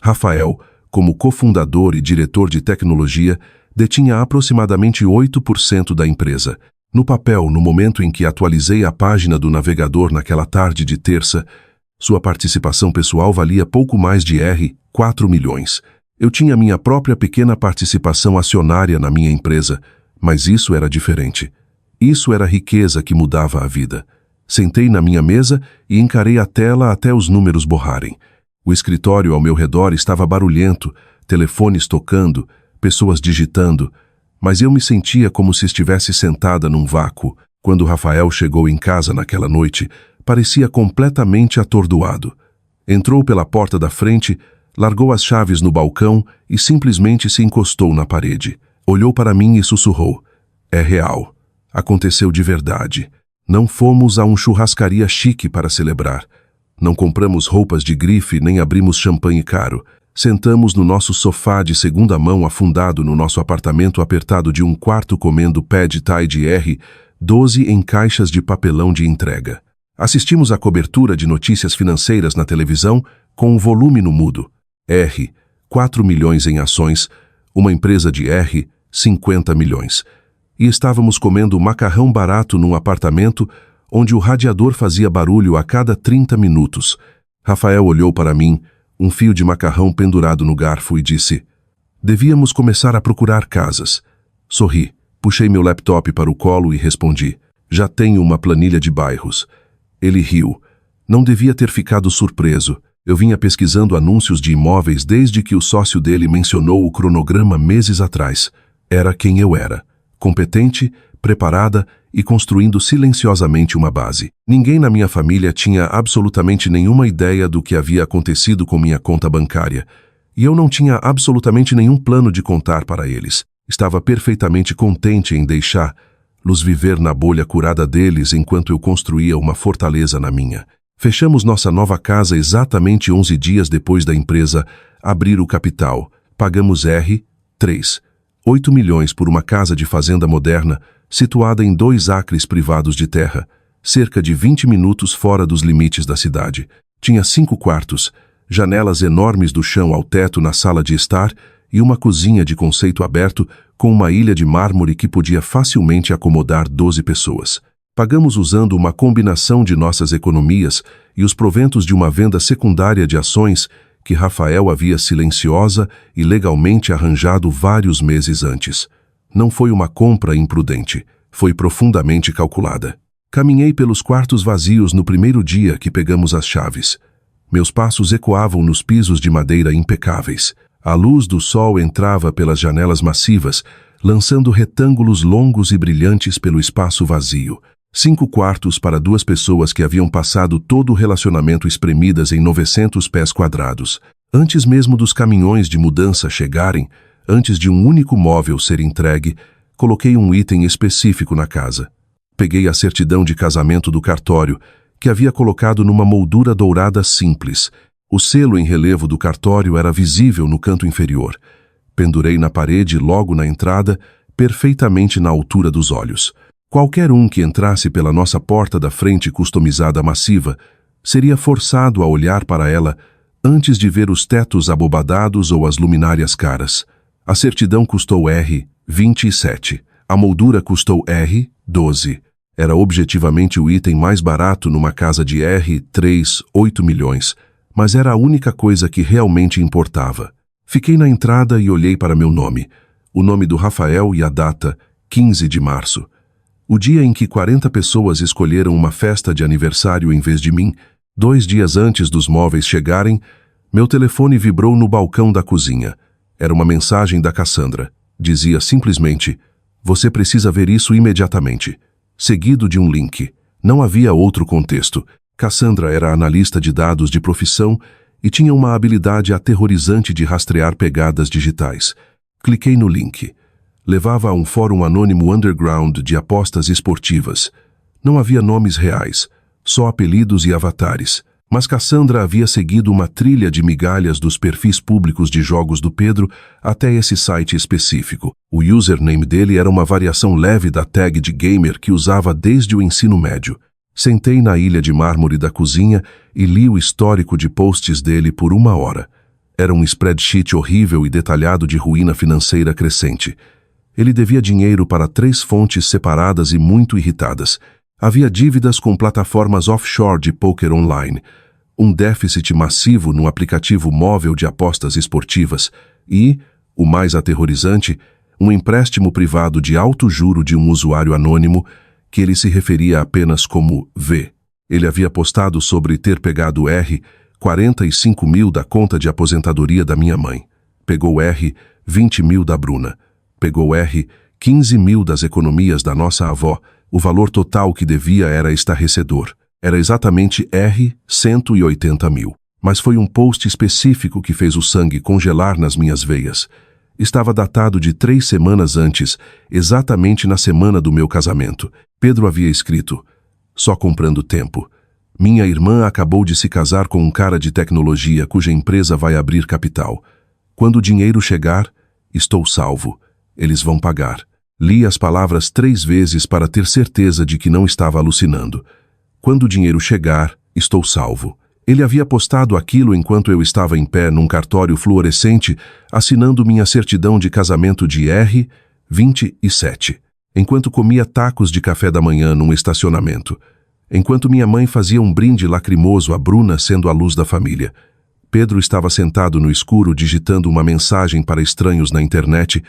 Speaker 1: Rafael, como cofundador e diretor de tecnologia, detinha aproximadamente 8% da empresa. No papel, no momento em que atualizei a página do navegador naquela tarde de terça, sua participação pessoal valia pouco mais de R$4 milhões. Eu tinha minha própria pequena participação acionária na minha empresa, mas isso era diferente. Isso era riqueza que mudava a vida. Sentei na minha mesa e encarei a tela até os números borrarem. O escritório ao meu redor estava barulhento, telefones tocando, pessoas digitando, mas eu me sentia como se estivesse sentada num vácuo. Quando Rafael chegou em casa naquela noite, parecia completamente atordoado. Entrou pela porta da frente, largou as chaves no balcão e simplesmente se encostou na parede. Olhou para mim e sussurrou: "É real. Aconteceu de verdade. Não fomos a uma churrascaria chique para celebrar. Não compramos roupas de grife nem abrimos champanhe caro. Sentamos no nosso sofá de segunda mão afundado no nosso apartamento apertado de um quarto comendo pad thai de R$12 em caixas de papelão de entrega. Assistimos à cobertura de notícias financeiras na televisão com o volume no mudo. 4 milhões em ações, uma empresa de 50 milhões. E estávamos comendo macarrão barato num apartamento onde o radiador fazia barulho a cada 30 minutos. Rafael olhou para mim, um fio de macarrão pendurado no garfo, e disse: "Devíamos começar a procurar casas." Sorri, puxei meu laptop para o colo e respondi: "Já tenho uma planilha de bairros." Ele riu. Não devia ter ficado surpreso. Eu vinha pesquisando anúncios de imóveis desde que o sócio dele mencionou o cronograma meses atrás. Era quem eu era. Competente, preparada e construindo silenciosamente uma base. Ninguém na minha família tinha absolutamente nenhuma ideia do que havia acontecido com minha conta bancária. E eu não tinha absolutamente nenhum plano de contar para eles. Estava perfeitamente contente em deixá-los viver na bolha curada deles enquanto eu construía uma fortaleza na minha. Fechamos nossa nova casa exatamente 11 dias depois da empresa abrir o capital. Pagamos 8 milhões por uma casa de fazenda moderna, situada em 2 acres privados de terra, cerca de 20 minutos fora dos limites da cidade. Tinha 5 quartos, janelas enormes do chão ao teto na sala de estar e uma cozinha de conceito aberto com uma ilha de mármore que podia facilmente acomodar 12 pessoas. Pagamos usando uma combinação de nossas economias e os proventos de uma venda secundária de ações que Rafael havia silenciosa e legalmente arranjado vários meses antes. Não foi uma compra imprudente, foi profundamente calculada. Caminhei pelos quartos vazios no primeiro dia que pegamos as chaves. Meus passos ecoavam nos pisos de madeira impecáveis. A luz do sol entrava pelas janelas massivas, lançando retângulos longos e brilhantes pelo espaço vazio. 5 quartos para 2 pessoas que haviam passado todo o relacionamento espremidas em 900 pés quadrados. Antes mesmo dos caminhões de mudança chegarem, antes de um único móvel ser entregue, coloquei um item específico na casa. Peguei a certidão de casamento do cartório, que havia colocado numa moldura dourada simples. O selo em relevo do cartório era visível no canto inferior. Pendurei na parede logo na entrada, perfeitamente na altura dos olhos. Qualquer um que entrasse pela nossa porta da frente customizada massiva seria forçado a olhar para ela antes de ver os tetos abobadados ou as luminárias caras. A certidão custou R$27. A moldura custou R$12. Era objetivamente o item mais barato numa casa de R$8 milhões, mas era a única coisa que realmente importava. Fiquei na entrada e olhei para meu nome, o nome do Rafael e a data, 15 de março. O dia em que 40 pessoas escolheram uma festa de aniversário em vez de mim. 2 dias antes dos móveis chegarem, meu telefone vibrou no balcão da cozinha. Era uma mensagem da Cassandra. Dizia simplesmente: "Você precisa ver isso imediatamente." Seguido de um link. Não havia outro contexto. Cassandra era analista de dados de profissão e tinha uma habilidade aterrorizante de rastrear pegadas digitais. Cliquei no link. Levava a um fórum anônimo underground de apostas esportivas. Não havia nomes reais, só apelidos e avatares. Mas Cassandra havia seguido uma trilha de migalhas dos perfis públicos de jogos do Pedro até esse site específico. O username dele era uma variação leve da tag de gamer que usava desde o ensino médio. Sentei na ilha de mármore da cozinha e li o histórico de posts dele por 1 hora. Era um spreadsheet horrível e detalhado de ruína financeira crescente. Ele devia dinheiro para 3 fontes separadas e muito irritadas. Havia dívidas com plataformas offshore de poker online, um déficit massivo num aplicativo móvel de apostas esportivas e, o mais aterrorizante, um empréstimo privado de alto juro de um usuário anônimo que ele se referia apenas como V. Ele havia postado sobre ter pegado R$45 mil da conta de aposentadoria da minha mãe. Pegou R$20 mil da Bruna. Pegou R$15 mil das economias da nossa avó, O valor total que devia era estarrecedor. Era exatamente R$ 180 mil. Mas foi um post específico que fez o sangue congelar nas minhas veias. Estava datado de 3 semanas antes, exatamente na semana do meu casamento. Pedro havia escrito: "Só comprando tempo. Minha irmã acabou de se casar com um cara de tecnologia cuja empresa vai abrir capital. Quando o dinheiro chegar, estou salvo. Eles vão pagar." Li as palavras 3 vezes para ter certeza de que não estava alucinando. "Quando o dinheiro chegar, estou salvo." Ele havia postado aquilo enquanto eu estava em pé num cartório fluorescente, assinando minha certidão de casamento de R27, enquanto comia tacos de café da manhã num estacionamento, enquanto minha mãe fazia um brinde lacrimoso a Bruna sendo a luz da família. Pedro estava sentado no escuro digitando uma mensagem para estranhos na internet,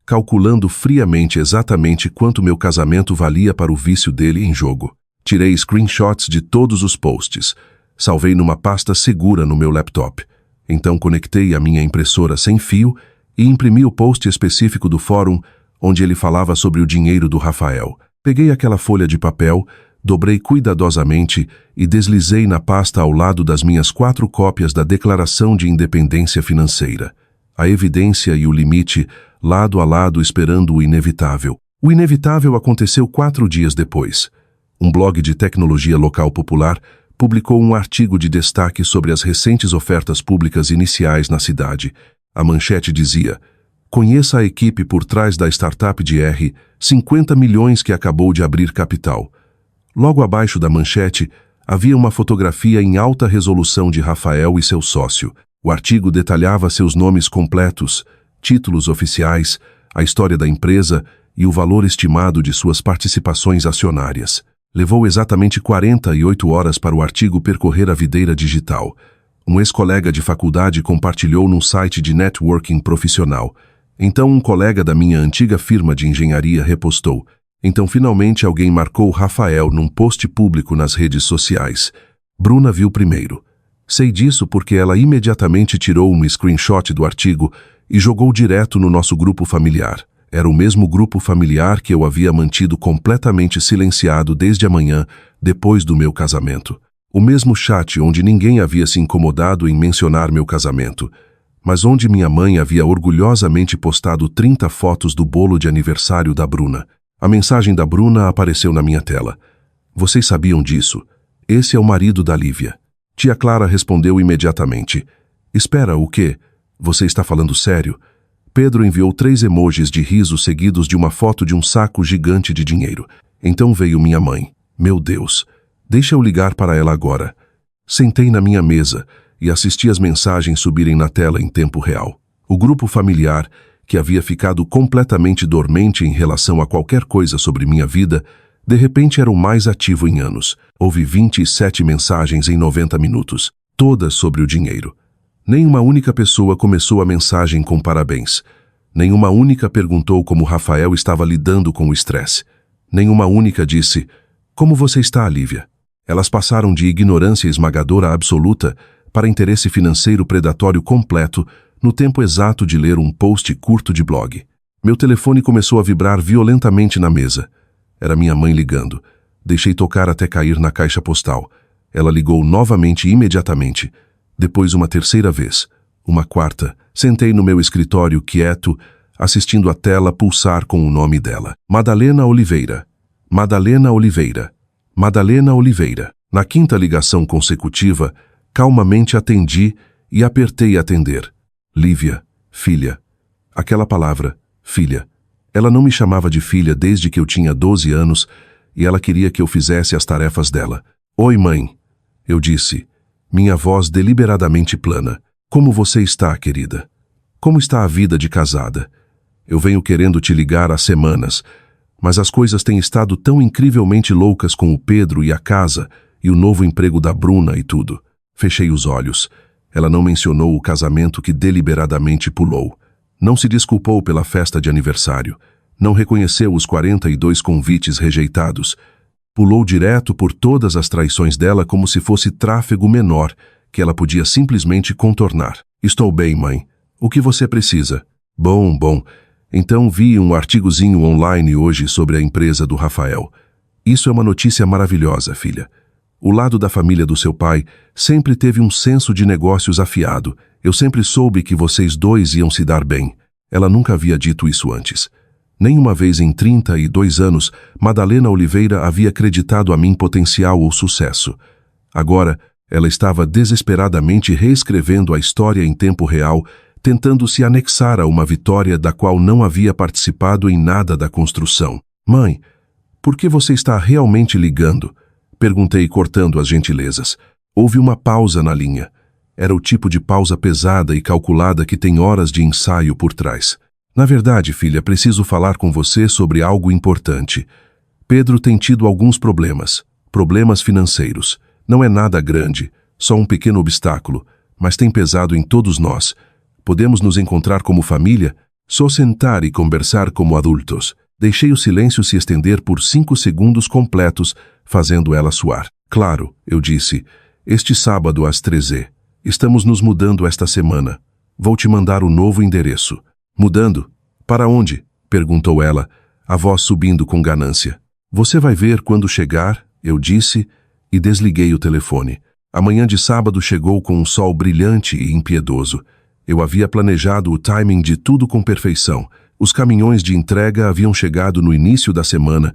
Speaker 1: calculando friamente exatamente quanto meu casamento valia para o vício dele em jogo. Tirei screenshots de todos os posts. Salvei numa pasta segura no meu laptop. Então conectei a minha impressora sem fio e imprimi o post específico do fórum onde ele falava sobre o dinheiro do Rafael. Peguei aquela folha de papel, dobrei cuidadosamente e deslizei na pasta ao lado das minhas 4 cópias da Declaração de Independência Financeira. A evidência e o limite, lado a lado esperando o inevitável. O inevitável aconteceu 4 dias depois. Um blog de tecnologia local popular publicou um artigo de destaque sobre as recentes ofertas públicas iniciais na cidade. A manchete dizia: "Conheça a equipe por trás da startup de R$ 50 milhões que acabou de abrir capital." Logo abaixo da manchete, havia uma fotografia em alta resolução de Rafael e seu sócio. O artigo detalhava seus nomes completos, títulos oficiais, a história da empresa e o valor estimado de suas participações acionárias. Levou exatamente 48 horas para o artigo percorrer a videira digital. Um ex-colega de faculdade compartilhou num site de networking profissional. Então um colega da minha antiga firma de engenharia repostou. Então finalmente alguém marcou Rafael num post público nas redes sociais. Bruna viu primeiro. Sei disso porque ela imediatamente tirou um screenshot do artigo e jogou direto no nosso grupo familiar. Era o mesmo grupo familiar que eu havia mantido completamente silenciado desde a manhã, depois do meu casamento. O mesmo chat onde ninguém havia se incomodado em mencionar meu casamento, mas onde minha mãe havia orgulhosamente postado 30 fotos do bolo de aniversário da Bruna. A mensagem da Bruna apareceu na minha tela. "Vocês sabiam disso? Esse é o marido da Lívia." Tia Clara respondeu imediatamente. "Espera, o quê? Você está falando sério?" Pedro enviou 3 emojis de riso seguidos de uma foto de um saco gigante de dinheiro. Então veio minha mãe. "Meu Deus, deixa eu ligar para ela agora." Sentei na minha mesa e assisti as mensagens subirem na tela em tempo real. O grupo familiar, que havia ficado completamente dormente em relação a qualquer coisa sobre minha vida, de repente era o mais ativo em anos. Houve 27 mensagens em 90 minutos, todas sobre o dinheiro. Nenhuma única pessoa começou a mensagem com parabéns. Nenhuma única perguntou como Rafael estava lidando com o estresse. Nenhuma única disse: "Como você está, Lívia?" Elas passaram de ignorância esmagadora absoluta para interesse financeiro predatório completo no tempo exato de ler um post curto de blog. Meu telefone começou a vibrar violentamente na mesa. Era minha mãe ligando. Deixei tocar até cair na caixa postal. Ela ligou novamente imediatamente. Depois uma terceira vez. Uma quarta. Sentei no meu escritório quieto, assistindo a tela pulsar com o nome dela. Madalena Oliveira. Madalena Oliveira. Madalena Oliveira. Na 5ª ligação consecutiva, calmamente atendi e apertei atender. Lívia, filha. Aquela palavra, filha. Ela não me chamava de filha desde que eu tinha 12 anos e ela queria que eu fizesse as tarefas dela. "Oi, mãe", eu disse, minha voz deliberadamente plana. "Como você está, querida? Como está a vida de casada? Eu venho querendo te ligar há semanas, mas as coisas têm estado tão incrivelmente loucas com o Pedro e a casa e o novo emprego da Bruna e tudo." Fechei os olhos. Ela não mencionou o casamento que deliberadamente pulou. Não se desculpou pela festa de aniversário. Não reconheceu os 42 convites rejeitados. Pulou direto por todas as traições dela como se fosse tráfego menor, que ela podia simplesmente contornar. "Estou bem, mãe. O que você precisa?" Bom. Então vi um artigozinho online hoje sobre a empresa do Rafael. Isso é uma notícia maravilhosa, filha. O lado da família do seu pai sempre teve um senso de negócios afiado. Eu sempre soube que vocês dois iam se dar bem. Ela nunca havia dito isso antes. Nenhuma vez em 32 anos, Madalena Oliveira havia acreditado a mim potencial ou sucesso. Agora, ela estava desesperadamente reescrevendo a história em tempo real, tentando se anexar a uma vitória da qual não havia participado em nada da construção. Mãe, por que você está realmente ligando? Perguntei, cortando as gentilezas. Houve uma pausa na linha. Era o tipo de pausa pesada e calculada que tem horas de ensaio por trás. Na verdade, filha, preciso falar com você sobre algo importante. Pedro tem tido alguns problemas financeiros. Não é nada grande, só um pequeno obstáculo, mas tem pesado em todos nós. Podemos nos encontrar como família? Só sentar e conversar como adultos. Deixei o silêncio se estender por 5 segundos completos, fazendo ela suar. Claro, eu disse, este sábado às 13h. Estamos nos mudando esta semana. Vou te mandar o novo endereço. Mudando? Para onde? Perguntou ela, a voz subindo com ganância. Você vai ver quando chegar, eu disse, e desliguei o telefone. A manhã de sábado chegou com um sol brilhante e impiedoso. Eu havia planejado o timing de tudo com perfeição. Os caminhões de entrega haviam chegado no início da semana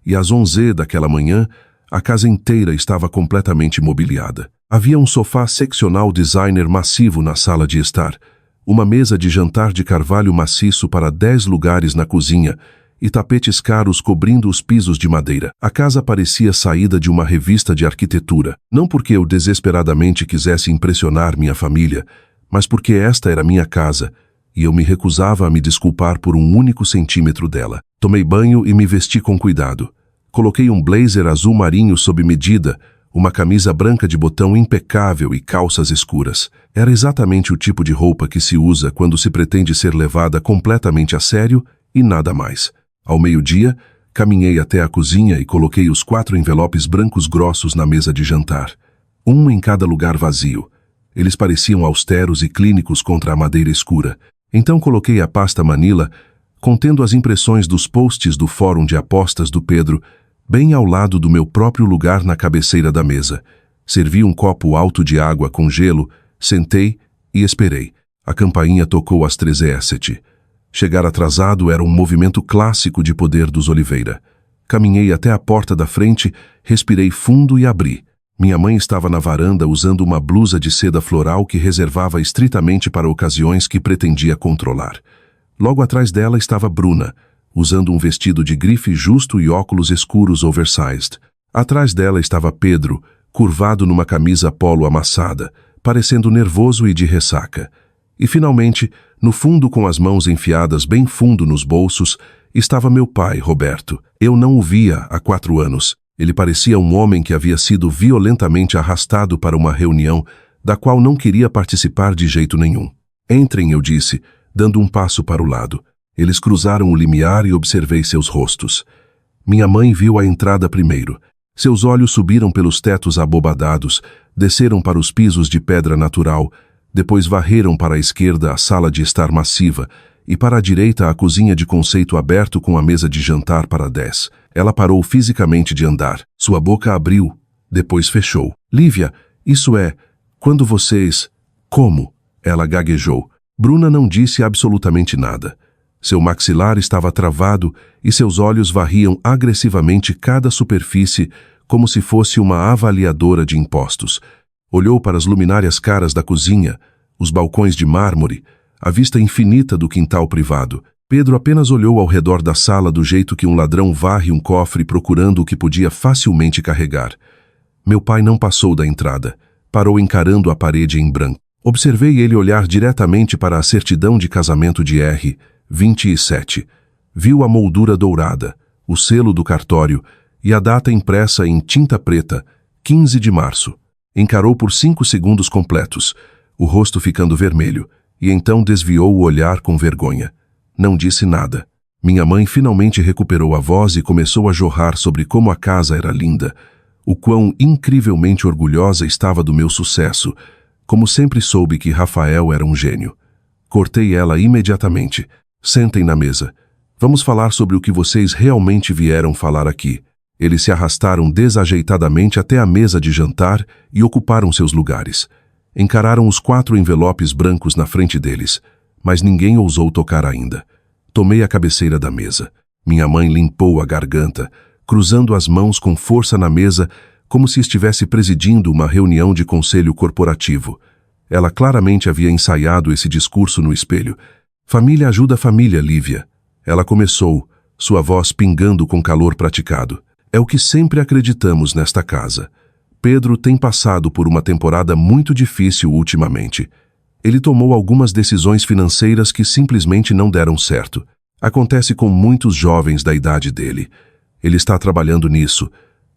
Speaker 1: e às 11h daquela manhã, a casa inteira estava completamente mobiliada. Havia um sofá seccional designer massivo na sala de estar, uma mesa de jantar de carvalho maciço para 10 lugares na cozinha e tapetes caros cobrindo os pisos de madeira. A casa parecia saída de uma revista de arquitetura, não porque eu desesperadamente quisesse impressionar minha família, mas porque esta era minha casa e eu me recusava a me desculpar por um único centímetro dela. Tomei banho e me vesti com cuidado. Coloquei um blazer azul marinho sob medida, uma camisa branca de botão impecável e calças escuras. Era exatamente o tipo de roupa que se usa quando se pretende ser levada completamente a sério e nada mais. Ao meio-dia, caminhei até a cozinha e coloquei os 4 envelopes brancos grossos na mesa de jantar. Um em cada lugar vazio. Eles pareciam austeros e clínicos contra a madeira escura. Então coloquei a pasta Manila, contendo as impressões dos posts do fórum de apostas do Pedro, bem ao lado do meu próprio lugar na cabeceira da mesa. Servi um copo alto de água com gelo, sentei e esperei. A campainha tocou às 13h07. Chegar atrasado era um movimento clássico de poder dos Oliveira. Caminhei até a porta da frente, respirei fundo e abri. Minha mãe estava na varanda usando uma blusa de seda floral que reservava estritamente para ocasiões que pretendia controlar. Logo atrás dela estava Bruna, usando um vestido de grife justo e óculos escuros oversized. Atrás dela estava Pedro, curvado numa camisa polo amassada, parecendo nervoso e de ressaca. E finalmente, no fundo com as mãos enfiadas bem fundo nos bolsos, estava meu pai, Roberto. Eu não o via há 4 anos. Ele parecia um homem que havia sido violentamente arrastado para uma reunião da qual não queria participar de jeito nenhum. Entrem, eu disse, dando um passo para o lado. Eles cruzaram o limiar e observei seus rostos. Minha mãe viu a entrada primeiro. Seus olhos subiram pelos tetos abobadados, desceram para os pisos de pedra natural, depois varreram para a esquerda a sala de estar massiva e para a direita a cozinha de conceito aberto com a mesa de jantar para 10. Ela parou fisicamente de andar. Sua boca abriu, depois fechou. Lívia, isso é, quando vocês... Como? Ela gaguejou. Bruna não disse absolutamente nada. Seu maxilar estava travado e seus olhos varriam agressivamente cada superfície como se fosse uma avaliadora de impostos. Olhou para as luminárias caras da cozinha, os balcões de mármore, a vista infinita do quintal privado. Pedro apenas olhou ao redor da sala do jeito que um ladrão varre um cofre procurando o que podia facilmente carregar. Meu pai não passou da entrada. Parou encarando a parede em branco. Observei ele olhar diretamente para a certidão de casamento de R. 27. Viu a moldura dourada, o selo do cartório e a data impressa em tinta preta, 15 de março. Encarou por 5 segundos completos, o rosto ficando vermelho, e então desviou o olhar com vergonha. Não disse nada. Minha mãe finalmente recuperou a voz e começou a jorrar sobre como a casa era linda, o quão incrivelmente orgulhosa estava do meu sucesso, como sempre soube que Rafael era um gênio. Cortei ela imediatamente. Sentem na mesa. Vamos falar sobre o que vocês realmente vieram falar aqui. Eles se arrastaram desajeitadamente até a mesa de jantar e ocuparam seus lugares. Encararam os 4 envelopes brancos na frente deles, mas ninguém ousou tocar ainda. Tomei a cabeceira da mesa. Minha mãe limpou a garganta, cruzando as mãos com força na mesa, como se estivesse presidindo uma reunião de conselho corporativo. Ela claramente havia ensaiado esse discurso no espelho. Família ajuda a família, Lívia. Ela começou, sua voz pingando com calor praticado. É o que sempre acreditamos nesta casa. Pedro tem passado por uma temporada muito difícil ultimamente. Ele tomou algumas decisões financeiras que simplesmente não deram certo. Acontece com muitos jovens da idade dele. Ele está trabalhando nisso,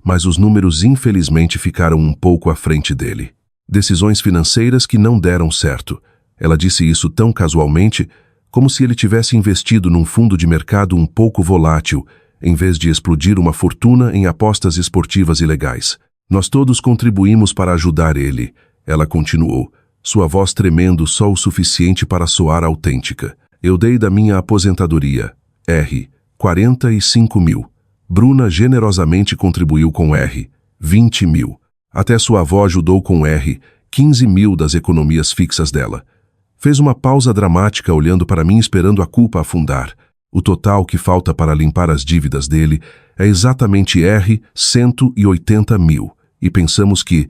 Speaker 1: mas os números infelizmente ficaram um pouco à frente dele. Decisões financeiras que não deram certo. Ela disse isso tão casualmente, como se ele tivesse investido num fundo de mercado um pouco volátil, em vez de explodir uma fortuna em apostas esportivas ilegais. Nós todos contribuímos para ajudar ele, ela continuou, sua voz tremendo só o suficiente para soar autêntica. Eu dei da minha aposentadoria, R, 45 mil. Bruna generosamente contribuiu com R, 20 mil. Até sua avó ajudou com R, 15 mil das economias fixas dela. Fez uma pausa dramática olhando para mim esperando a culpa afundar. O total que falta para limpar as dívidas dele é exatamente R, 180 mil. E pensamos que,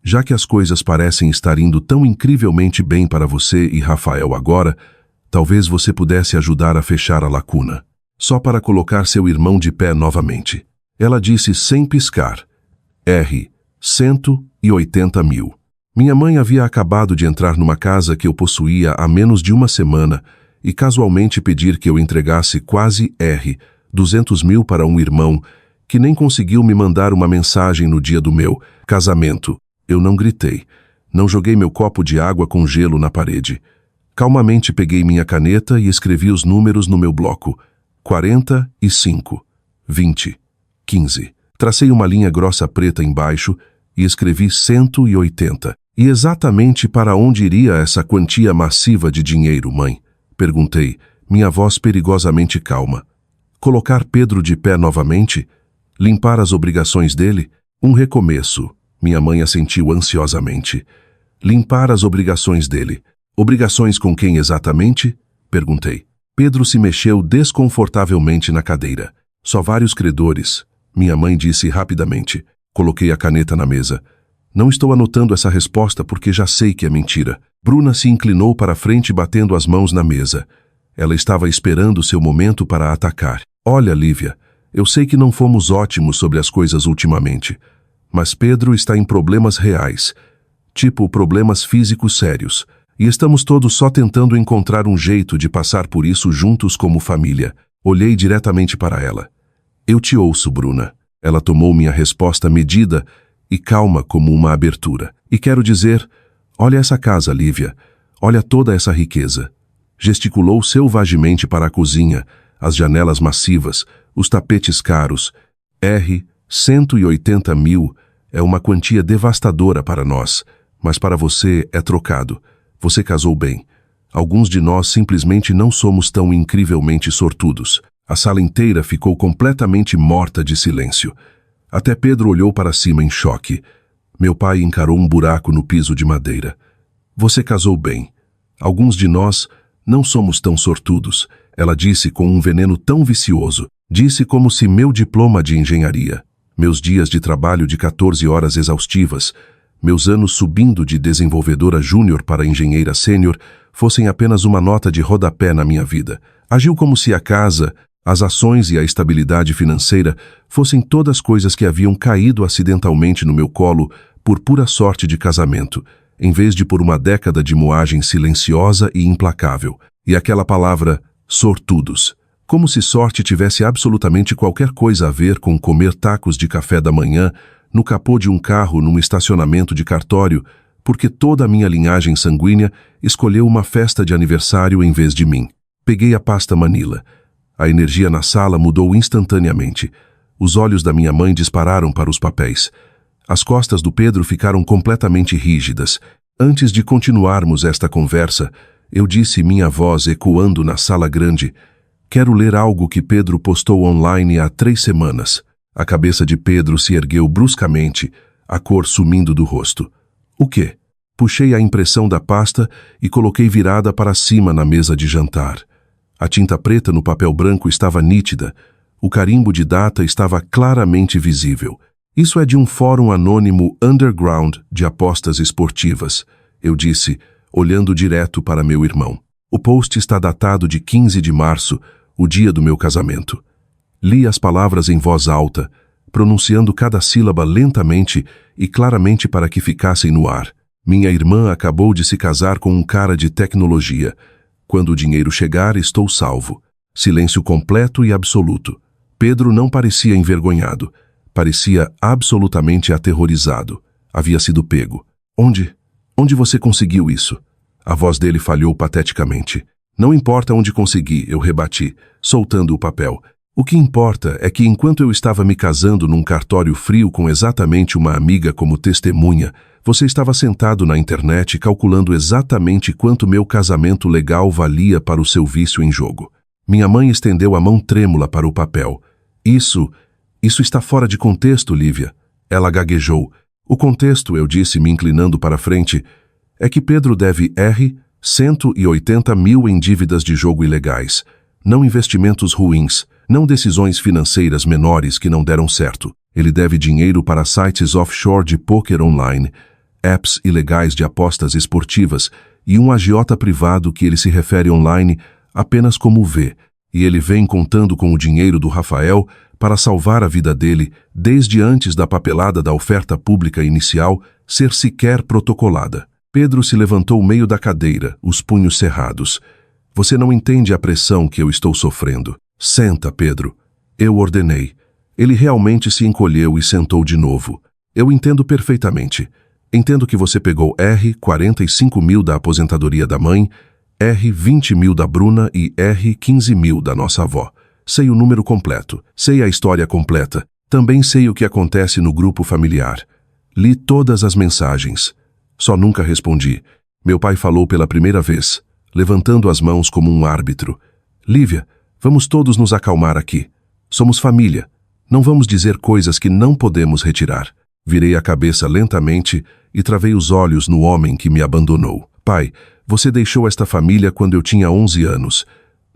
Speaker 1: já que as coisas parecem estar indo tão incrivelmente bem para você e Rafael agora, talvez você pudesse ajudar a fechar a lacuna. Só para colocar seu irmão de pé novamente. Ela disse sem piscar. R, 180 mil. Minha mãe havia acabado de entrar numa casa que eu possuía há menos de uma semana e casualmente pedir que eu entregasse quase R, 200 mil para um irmão que nem conseguiu me mandar uma mensagem no dia do meu casamento. Eu não gritei. Não joguei meu copo de água com gelo na parede. Calmamente peguei minha caneta e escrevi os números no meu bloco. 45, 20, 15. Tracei uma linha grossa preta embaixo e escrevi 180. E exatamente para onde iria essa quantia massiva de dinheiro, mãe? Perguntei, minha voz perigosamente calma. Colocar Pedro de pé novamente? Limpar as obrigações dele? Um recomeço, minha mãe assentiu ansiosamente. Limpar as obrigações dele. Obrigações com quem exatamente? Perguntei. Pedro se mexeu desconfortavelmente na cadeira. Só vários credores, minha mãe disse rapidamente. Coloquei a caneta na mesa. Não estou anotando essa resposta porque já sei que é mentira. Bruna se inclinou para a frente batendo as mãos na mesa. Ela estava esperando seu momento para atacar. Olha, Lívia, eu sei que não fomos ótimos sobre as coisas ultimamente, mas Pedro está em problemas reais, tipo problemas físicos sérios, e estamos todos só tentando encontrar um jeito de passar por isso juntos como família. Olhei diretamente para ela. Eu te ouço, Bruna. Ela tomou minha resposta medida e calma como uma abertura. E quero dizer, olha essa casa, Lívia. Olha toda essa riqueza. Gesticulou selvagemente para a cozinha, as janelas massivas, os tapetes caros. R, 180 mil é uma quantia devastadora para nós, mas para você é trocado. Você casou bem. Alguns de nós simplesmente não somos tão incrivelmente sortudos. A sala inteira ficou completamente morta de silêncio. Até Pedro olhou para cima em choque. Meu pai encarou um buraco no piso de madeira. Você casou bem. Alguns de nós não somos tão sortudos, ela disse com um veneno tão vicioso. Disse como se meu diploma de engenharia, meus dias de trabalho de 14 horas exaustivas, meus anos subindo de desenvolvedora júnior para engenheira sênior fossem apenas uma nota de rodapé na minha vida. Agiu como se a casa, as ações e a estabilidade financeira fossem todas coisas que haviam caído acidentalmente no meu colo por pura sorte de casamento, em vez de por uma década de moagem silenciosa e implacável. E aquela palavra, sortudos. Como se sorte tivesse absolutamente qualquer coisa a ver com comer tacos de café da manhã no capô de um carro num estacionamento de cartório, porque toda a minha linhagem sanguínea escolheu uma festa de aniversário em vez de mim. Peguei a pasta Manila. A energia na sala mudou instantaneamente. Os olhos da minha mãe dispararam para os papéis. As costas do Pedro ficaram completamente rígidas. Antes de continuarmos esta conversa, eu disse minha voz ecoando na sala grande: quero ler algo que Pedro postou online há 3 semanas. A cabeça de Pedro se ergueu bruscamente, a cor sumindo do rosto. O quê? Puxei a impressão da pasta e coloquei virada para cima na mesa de jantar. A tinta preta no papel branco estava nítida. O carimbo de data estava claramente visível. Isso é de um fórum anônimo underground de apostas esportivas, eu disse, olhando direto para meu irmão. O post está datado de 15 de março, o dia do meu casamento. Li as palavras em voz alta, pronunciando cada sílaba lentamente e claramente para que ficassem no ar. Minha irmã acabou de se casar com um cara de tecnologia. Quando o dinheiro chegar, estou salvo. Silêncio completo e absoluto. Pedro não parecia envergonhado. Parecia absolutamente aterrorizado. Havia sido pego. Onde? Onde você conseguiu isso? A voz dele falhou pateticamente. Não importa onde consegui, eu rebati, soltando o papel. O que importa é que enquanto eu estava me casando num cartório frio com exatamente uma amiga como testemunha, você estava sentado na internet calculando exatamente quanto meu casamento legal valia para o seu vício em jogo. Minha mãe estendeu a mão trêmula para o papel. Isso está fora de contexto, Lívia. Ela gaguejou. O contexto, eu disse, me inclinando para frente, é que Pedro deve 180 mil em dívidas de jogo ilegais. Não investimentos ruins, não decisões financeiras menores que não deram certo. Ele deve dinheiro para sites offshore de poker online, apps ilegais de apostas esportivas e um agiota privado que ele se refere online apenas como V. E ele vem contando com o dinheiro do Rafael para salvar a vida dele desde antes da papelada da oferta pública inicial ser sequer protocolada. Pedro se levantou meio da cadeira, os punhos cerrados. Você não entende a pressão que eu estou sofrendo. Senta, Pedro. Eu ordenei. Ele realmente se encolheu e sentou de novo. Eu entendo perfeitamente. Entendo que você pegou 45 mil da aposentadoria da mãe, 20 mil da Bruna e 15 mil da nossa avó. Sei o número completo. Sei a história completa. Também sei o que acontece no grupo familiar. Li todas as mensagens. Só nunca respondi. Meu pai falou pela primeira vez, levantando as mãos como um árbitro. Lívia, vamos todos nos acalmar aqui. Somos família. Não vamos dizer coisas que não podemos retirar. Virei a cabeça lentamente e travei os olhos no homem que me abandonou. Pai, você deixou esta família quando eu tinha 11 anos.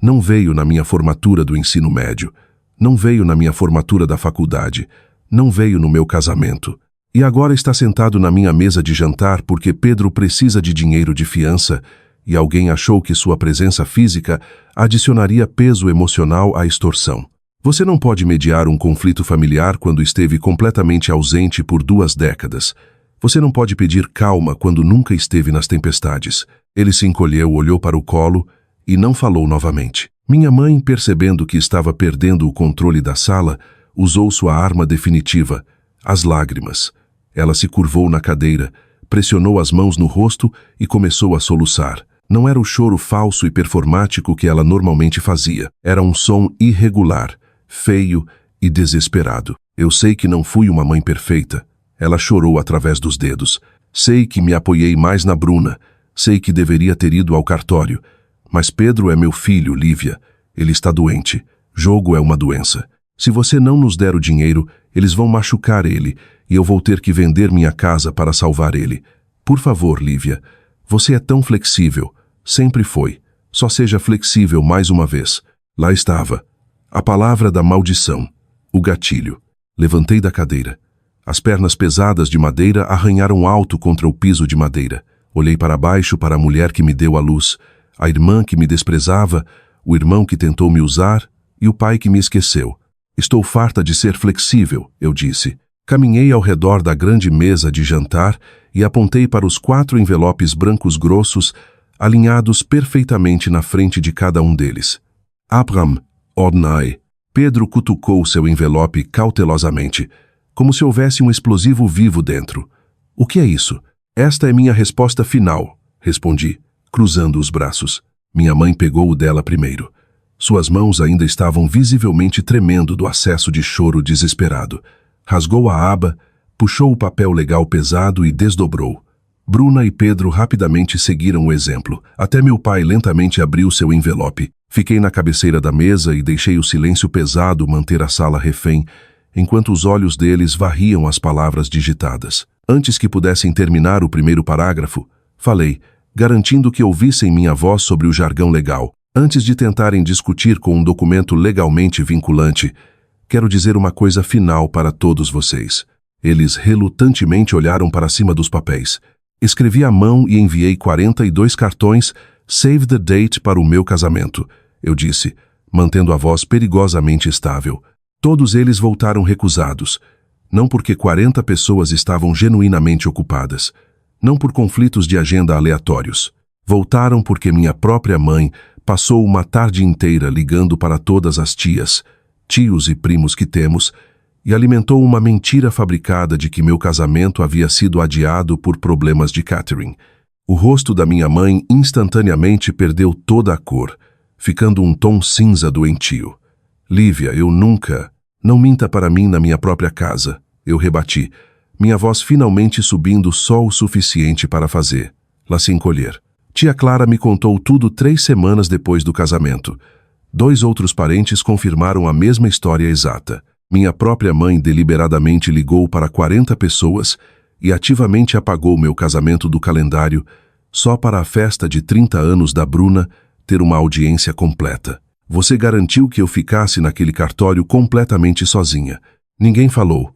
Speaker 1: Não veio na minha formatura do ensino médio. Não veio na minha formatura da faculdade. Não veio no meu casamento. E agora está sentado na minha mesa de jantar porque Pedro precisa de dinheiro de fiança e alguém achou que sua presença física adicionaria peso emocional à extorsão. Você não pode mediar um conflito familiar quando esteve completamente ausente por 2 décadas. Você não pode pedir calma quando nunca esteve nas tempestades. Ele se encolheu, olhou para o colo e não falou novamente. Minha mãe, percebendo que estava perdendo o controle da sala, usou sua arma definitiva, as lágrimas. Ela se curvou na cadeira, pressionou as mãos no rosto e começou a soluçar. Não era o choro falso e performático que ela normalmente fazia. Era um som irregular, feio e desesperado. Eu sei que não fui uma mãe perfeita. Ela chorou através dos dedos. Sei que me apoiei mais na Bruna. Sei que deveria ter ido ao cartório. Mas Pedro é meu filho, Lívia. Ele está doente. Jogo é uma doença. Se você não nos der o dinheiro, eles vão machucar ele e eu vou ter que vender minha casa para salvar ele. Por favor, Lívia, você é tão flexível. Sempre foi. Só seja flexível mais uma vez. Lá estava. A palavra da maldição. O gatilho. Levantei da cadeira. As pernas pesadas de madeira arranharam alto contra o piso de madeira. Olhei para baixo para a mulher que me deu a luz, a irmã que me desprezava, o irmão que tentou me usar e o pai que me esqueceu. Estou farta de ser flexível, eu disse. Caminhei ao redor da grande mesa de jantar e apontei para os 4 envelopes brancos grossos, alinhados perfeitamente na frente de cada um deles. Abram, Ordnai. Pedro cutucou seu envelope cautelosamente, como se houvesse um explosivo vivo dentro. O que é isso? Esta é minha resposta final, respondi, cruzando os braços. Minha mãe pegou o dela primeiro. Suas mãos ainda estavam visivelmente tremendo do acesso de choro desesperado. Rasgou a aba, puxou o papel legal pesado e desdobrou. Bruna e Pedro rapidamente seguiram o exemplo. Até meu pai lentamente abriu seu envelope. Fiquei na cabeceira da mesa e deixei o silêncio pesado manter a sala refém, enquanto os olhos deles varriam as palavras digitadas. Antes que pudessem terminar o primeiro parágrafo, falei, garantindo que ouvissem minha voz sobre o jargão legal. Antes de tentarem discutir com um documento legalmente vinculante, quero dizer uma coisa final para todos vocês. Eles relutantemente olharam para cima dos papéis. Escrevi à mão e enviei 42 cartões Save the Date para o meu casamento, eu disse, mantendo a voz perigosamente estável. Todos eles voltaram recusados, não porque 40 pessoas estavam genuinamente ocupadas, não por conflitos de agenda aleatórios. Voltaram porque minha própria mãe passou uma tarde inteira ligando para todas as tias, tios e primos que temos, e alimentou uma mentira fabricada de que meu casamento havia sido adiado por problemas de catering. O rosto da minha mãe instantaneamente perdeu toda a cor, ficando um tom cinza doentio. Lívia, eu nunca... Não minta para mim na minha própria casa, eu rebati, minha voz finalmente subindo só o suficiente para fazê-la se encolher. Tia Clara me contou tudo 3 semanas depois do casamento. 2 outros parentes confirmaram a mesma história exata. Minha própria mãe deliberadamente ligou para 40 pessoas e ativamente apagou meu casamento do calendário só para a festa de 30 anos da Bruna ter uma audiência completa. Você garantiu que eu ficasse naquele cartório completamente sozinha. Ninguém falou.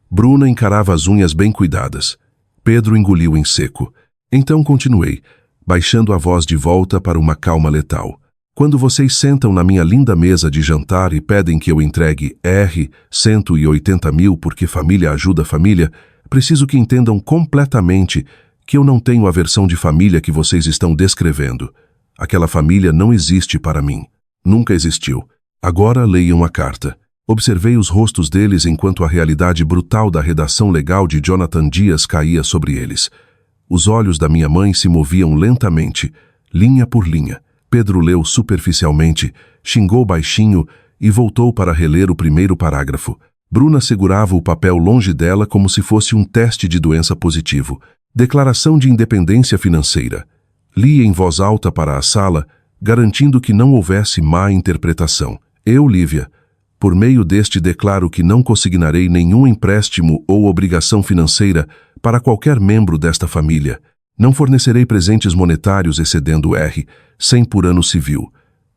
Speaker 1: Bruna encarava as unhas bem cuidadas. Pedro engoliu em seco. Então continuei, baixando a voz de volta para uma calma letal. Quando vocês sentam na minha linda mesa de jantar e pedem que eu entregue R$180 mil porque família ajuda família, preciso que entendam completamente que eu não tenho a versão de família que vocês estão descrevendo. Aquela família não existe para mim. Nunca existiu. Agora leiam a carta. Observei os rostos deles enquanto a realidade brutal da redação legal de Jonathan Dias caía sobre eles. Os olhos da minha mãe se moviam lentamente, linha por linha. Pedro leu superficialmente, xingou baixinho e voltou para reler o primeiro parágrafo. Bruna segurava o papel longe dela como se fosse um teste de doença positivo. Declaração de independência financeira. Li em voz alta para a sala, garantindo que não houvesse má interpretação. Eu, Lívia, por meio deste declaro que não consignarei nenhum empréstimo ou obrigação financeira para qualquer membro desta família. Não fornecerei presentes monetários excedendo R$100 por ano civil.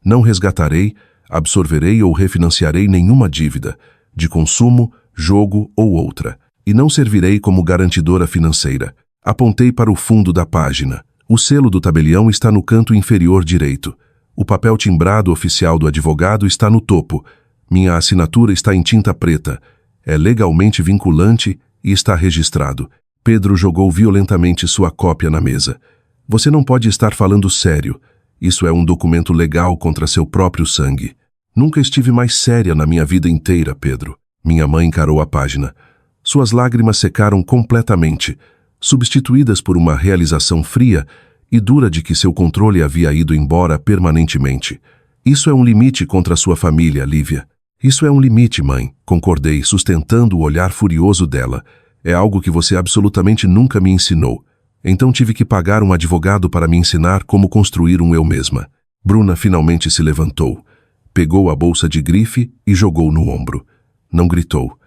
Speaker 1: Não resgatarei, absorverei ou refinanciarei nenhuma dívida, de consumo, jogo ou outra. E não servirei como garantidora financeira. Apontei para o fundo da página. O selo do tabelião está no canto inferior direito. O papel timbrado oficial do advogado está no topo. Minha assinatura está em tinta preta. É legalmente vinculante e está registrado. Pedro jogou violentamente sua cópia na mesa. Você não pode estar falando sério. Isso é um documento legal contra seu próprio sangue. Nunca estive mais séria na minha vida inteira, Pedro. Minha mãe encarou a página. Suas lágrimas secaram completamente, substituídas por uma realização fria e dura de que seu controle havia ido embora permanentemente. Isso é um limite contra sua família, Lívia. Isso é um limite, mãe, concordei, sustentando o olhar furioso dela. É algo que você absolutamente nunca me ensinou. Então tive que pagar um advogado para me ensinar como construir um eu mesma. Bruna finalmente se levantou, pegou a bolsa de grife e jogou no ombro. Não gritou.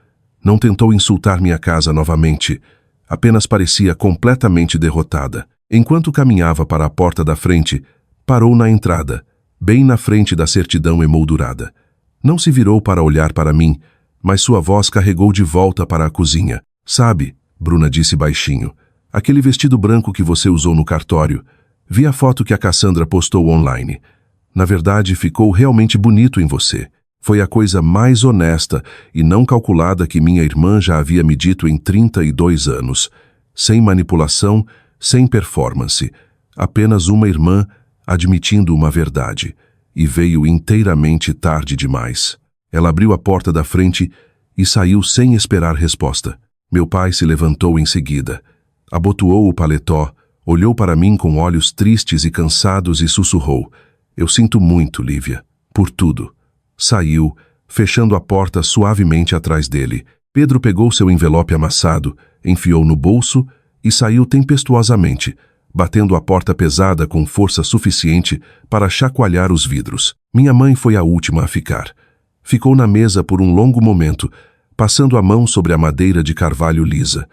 Speaker 1: Não tentou insultar minha casa novamente. Apenas parecia completamente derrotada. Enquanto caminhava para a porta da frente, parou na entrada, bem na frente da certidão emoldurada. Não se virou para olhar para mim, mas sua voz carregou de volta para a cozinha. Sabe, Bruna disse baixinho, aquele vestido branco que você usou no cartório, vi a foto que a Cassandra postou online. Na verdade, ficou realmente bonito em você. Foi a coisa mais honesta e não calculada que minha irmã já havia me dito em 32 anos. Sem manipulação, sem performance. Apenas uma irmã admitindo uma verdade. E veio inteiramente tarde demais. Ela abriu a porta da frente e saiu sem esperar resposta. Meu pai se levantou em seguida. Abotoou o paletó, olhou para mim com olhos tristes e cansados e sussurrou. Eu sinto muito, Lívia, por tudo. Saiu, fechando a porta suavemente atrás dele. Pedro pegou seu envelope amassado, enfiou no bolso e saiu tempestuosamente, batendo a porta pesada com força suficiente para chacoalhar os vidros. Minha mãe foi a última a ficar. Ficou na mesa por um longo momento, passando a mão sobre a madeira de carvalho lisa.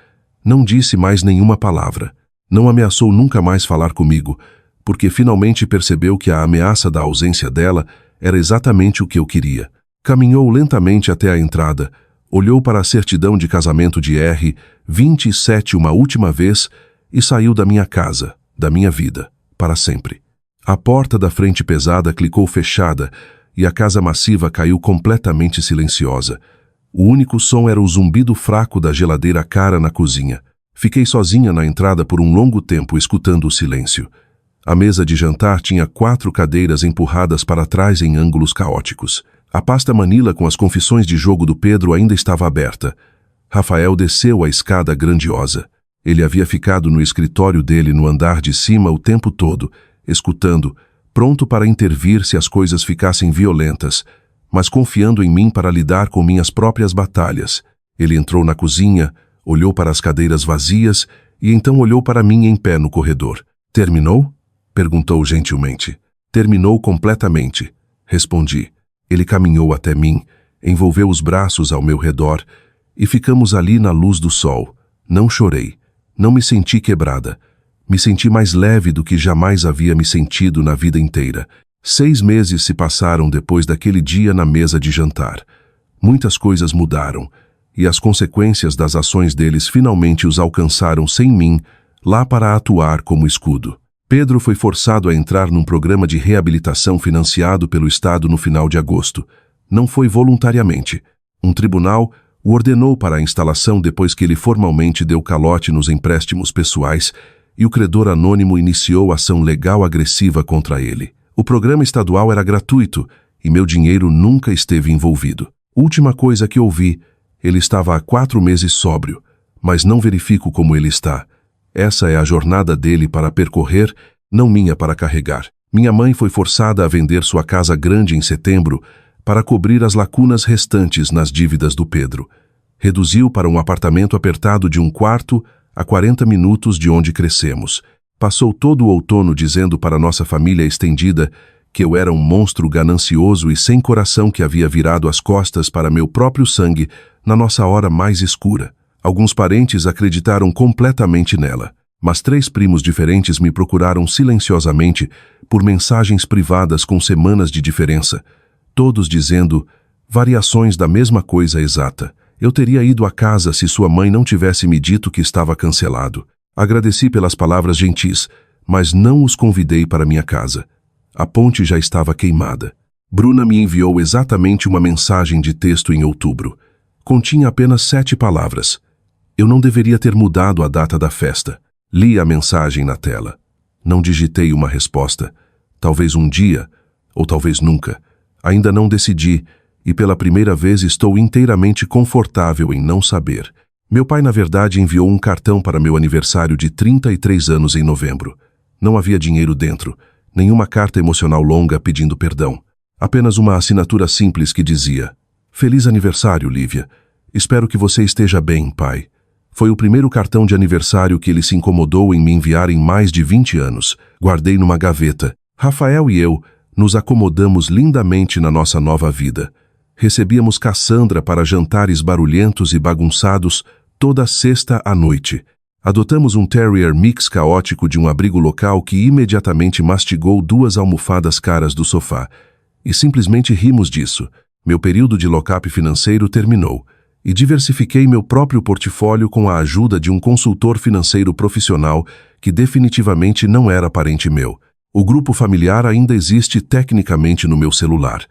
Speaker 1: Não disse mais nenhuma palavra. Não ameaçou nunca mais falar comigo, porque finalmente percebeu que a ameaça da ausência dela era exatamente o que eu queria. Caminhou lentamente até a entrada, olhou para a certidão de casamento de R27 uma última vez e saiu da minha casa, da minha vida, para sempre. A porta da frente pesada clicou fechada e a casa massiva caiu completamente silenciosa. O único som era o zumbido fraco da geladeira cara na cozinha. Fiquei sozinha na entrada por um longo tempo, escutando o silêncio. A mesa de jantar tinha 4 cadeiras empurradas para trás em ângulos caóticos. A pasta manila com as confissões de jogo do Pedro ainda estava aberta. Rafael desceu a escada grandiosa. Ele havia ficado no escritório dele no andar de cima o tempo todo, escutando, pronto para intervir se as coisas ficassem violentas, mas confiando em mim para lidar com minhas próprias batalhas. Ele entrou na cozinha, olhou para as cadeiras vazias e então olhou para mim em pé no corredor. "Terminou?" perguntou gentilmente. "Terminou completamente", respondi. Ele caminhou até mim, envolveu os braços ao meu redor e ficamos ali na luz do sol. Não chorei, não me senti quebrada. Me senti mais leve do que jamais havia me sentido na vida inteira. 6 meses se passaram depois daquele dia na mesa de jantar. Muitas coisas mudaram, e as consequências das ações deles finalmente os alcançaram sem mim, lá para atuar como escudo. Pedro foi forçado a entrar num programa de reabilitação financiado pelo Estado no final de agosto. Não foi voluntariamente. Um tribunal o ordenou para a instalação depois que ele formalmente deu calote nos empréstimos pessoais e o credor anônimo iniciou ação legal agressiva contra ele. O programa estadual era gratuito e meu dinheiro nunca esteve envolvido. Última coisa que ouvi, ele estava há 4 meses sóbrio, mas não verifico como ele está. Essa é a jornada dele para percorrer, não minha para carregar. Minha mãe foi forçada a vender sua casa grande em setembro para cobrir as lacunas restantes nas dívidas do Pedro. Reduziu para um apartamento apertado de 1 quarto a 40 minutos de onde crescemos. Passou todo o outono dizendo para nossa família estendida que eu era um monstro ganancioso e sem coração que havia virado as costas para meu próprio sangue na nossa hora mais escura. Alguns parentes acreditaram completamente nela, mas 3 primos diferentes me procuraram silenciosamente por mensagens privadas com semanas de diferença, todos dizendo variações da mesma coisa exata. Eu teria ido à casa se sua mãe não tivesse me dito que estava cancelado. Agradeci pelas palavras gentis, mas não os convidei para minha casa. A ponte já estava queimada. Bruna me enviou exatamente uma mensagem de texto em outubro. Continha apenas 7 palavras. Eu não deveria ter mudado a data da festa. Li a mensagem na tela. Não digitei uma resposta. Talvez um dia, ou talvez nunca. Ainda não decidi, e pela primeira vez estou inteiramente confortável em não saber. Meu pai, na verdade, enviou um cartão para meu aniversário de 33 anos em novembro. Não havia dinheiro dentro, nenhuma carta emocional longa pedindo perdão. Apenas uma assinatura simples que dizia: "Feliz aniversário, Lívia. Espero que você esteja bem, pai." Foi o primeiro cartão de aniversário que ele se incomodou em me enviar em mais de 20 anos. Guardei numa gaveta. Rafael e eu nos acomodamos lindamente na nossa nova vida. Recebíamos Cassandra para jantares barulhentos e bagunçados toda sexta à noite. Adotamos um terrier mix caótico de um abrigo local que imediatamente mastigou 2 almofadas caras do sofá. E simplesmente rimos disso. Meu período de lock-up financeiro terminou. E diversifiquei meu próprio portfólio com a ajuda de um consultor financeiro profissional que definitivamente não era parente meu. O grupo familiar ainda existe tecnicamente no meu celular.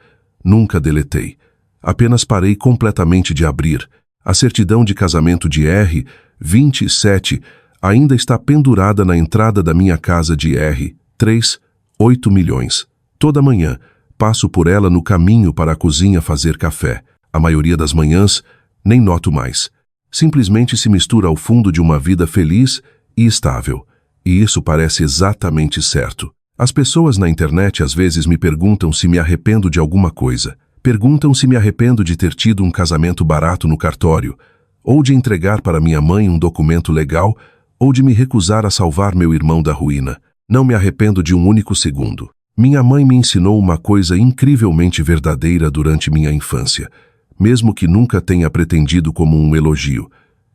Speaker 1: Nunca deletei. Apenas parei completamente de abrir. A certidão de casamento de R27 ainda está pendurada na entrada da minha casa de R38 milhões. Toda manhã, passo por ela no caminho para a cozinha fazer café. A maioria das manhãs, nem noto mais. Simplesmente se mistura ao fundo de uma vida feliz e estável. E isso parece exatamente certo. As pessoas na internet às vezes me perguntam se me arrependo de alguma coisa. Perguntam se me arrependo de ter tido um casamento barato no cartório, ou de entregar para minha mãe um documento legal, ou de me recusar a salvar meu irmão da ruína. Não me arrependo de um único segundo. Minha mãe me ensinou uma coisa incrivelmente verdadeira durante minha infância. mesmo que nunca tenha pretendido como um elogio.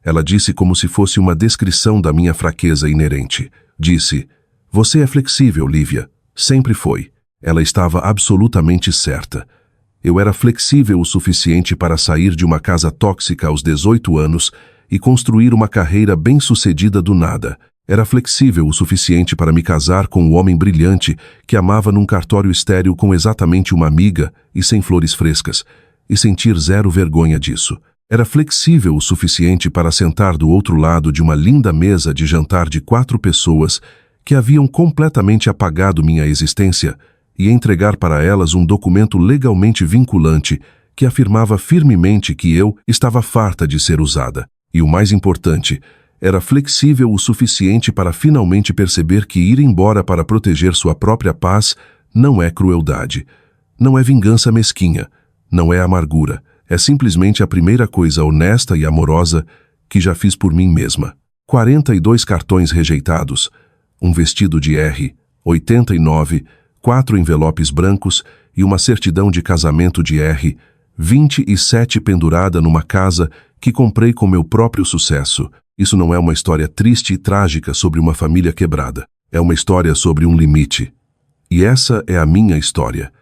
Speaker 1: Ela disse como se fosse uma descrição da minha fraqueza inerente. Disse: "Você é flexível, Lívia. Sempre foi." Ela estava absolutamente certa. Eu era flexível o suficiente para sair de uma casa tóxica aos 18 anos e construir uma carreira bem-sucedida do nada. Era flexível o suficiente para me casar com um homem brilhante que amava num cartório estéril com exatamente uma amiga e sem flores frescas, e sentir zero vergonha disso. Era flexível o suficiente para sentar do outro lado de uma linda mesa de jantar de 4 pessoas que haviam completamente apagado minha existência e entregar para elas um documento legalmente vinculante que afirmava firmemente que eu estava farta de ser usada. E o mais importante, era flexível o suficiente para finalmente perceber que ir embora para proteger sua própria paz não é crueldade, não é vingança mesquinha, não é amargura, é simplesmente a primeira coisa honesta e amorosa que já fiz por mim mesma. 42 cartões rejeitados, um vestido de R, 89, 4 envelopes brancos e uma certidão de casamento de R, 27 pendurada numa casa que comprei com meu próprio sucesso. Isso não é uma história triste e trágica sobre uma família quebrada. É uma história sobre um limite. E essa é a minha história.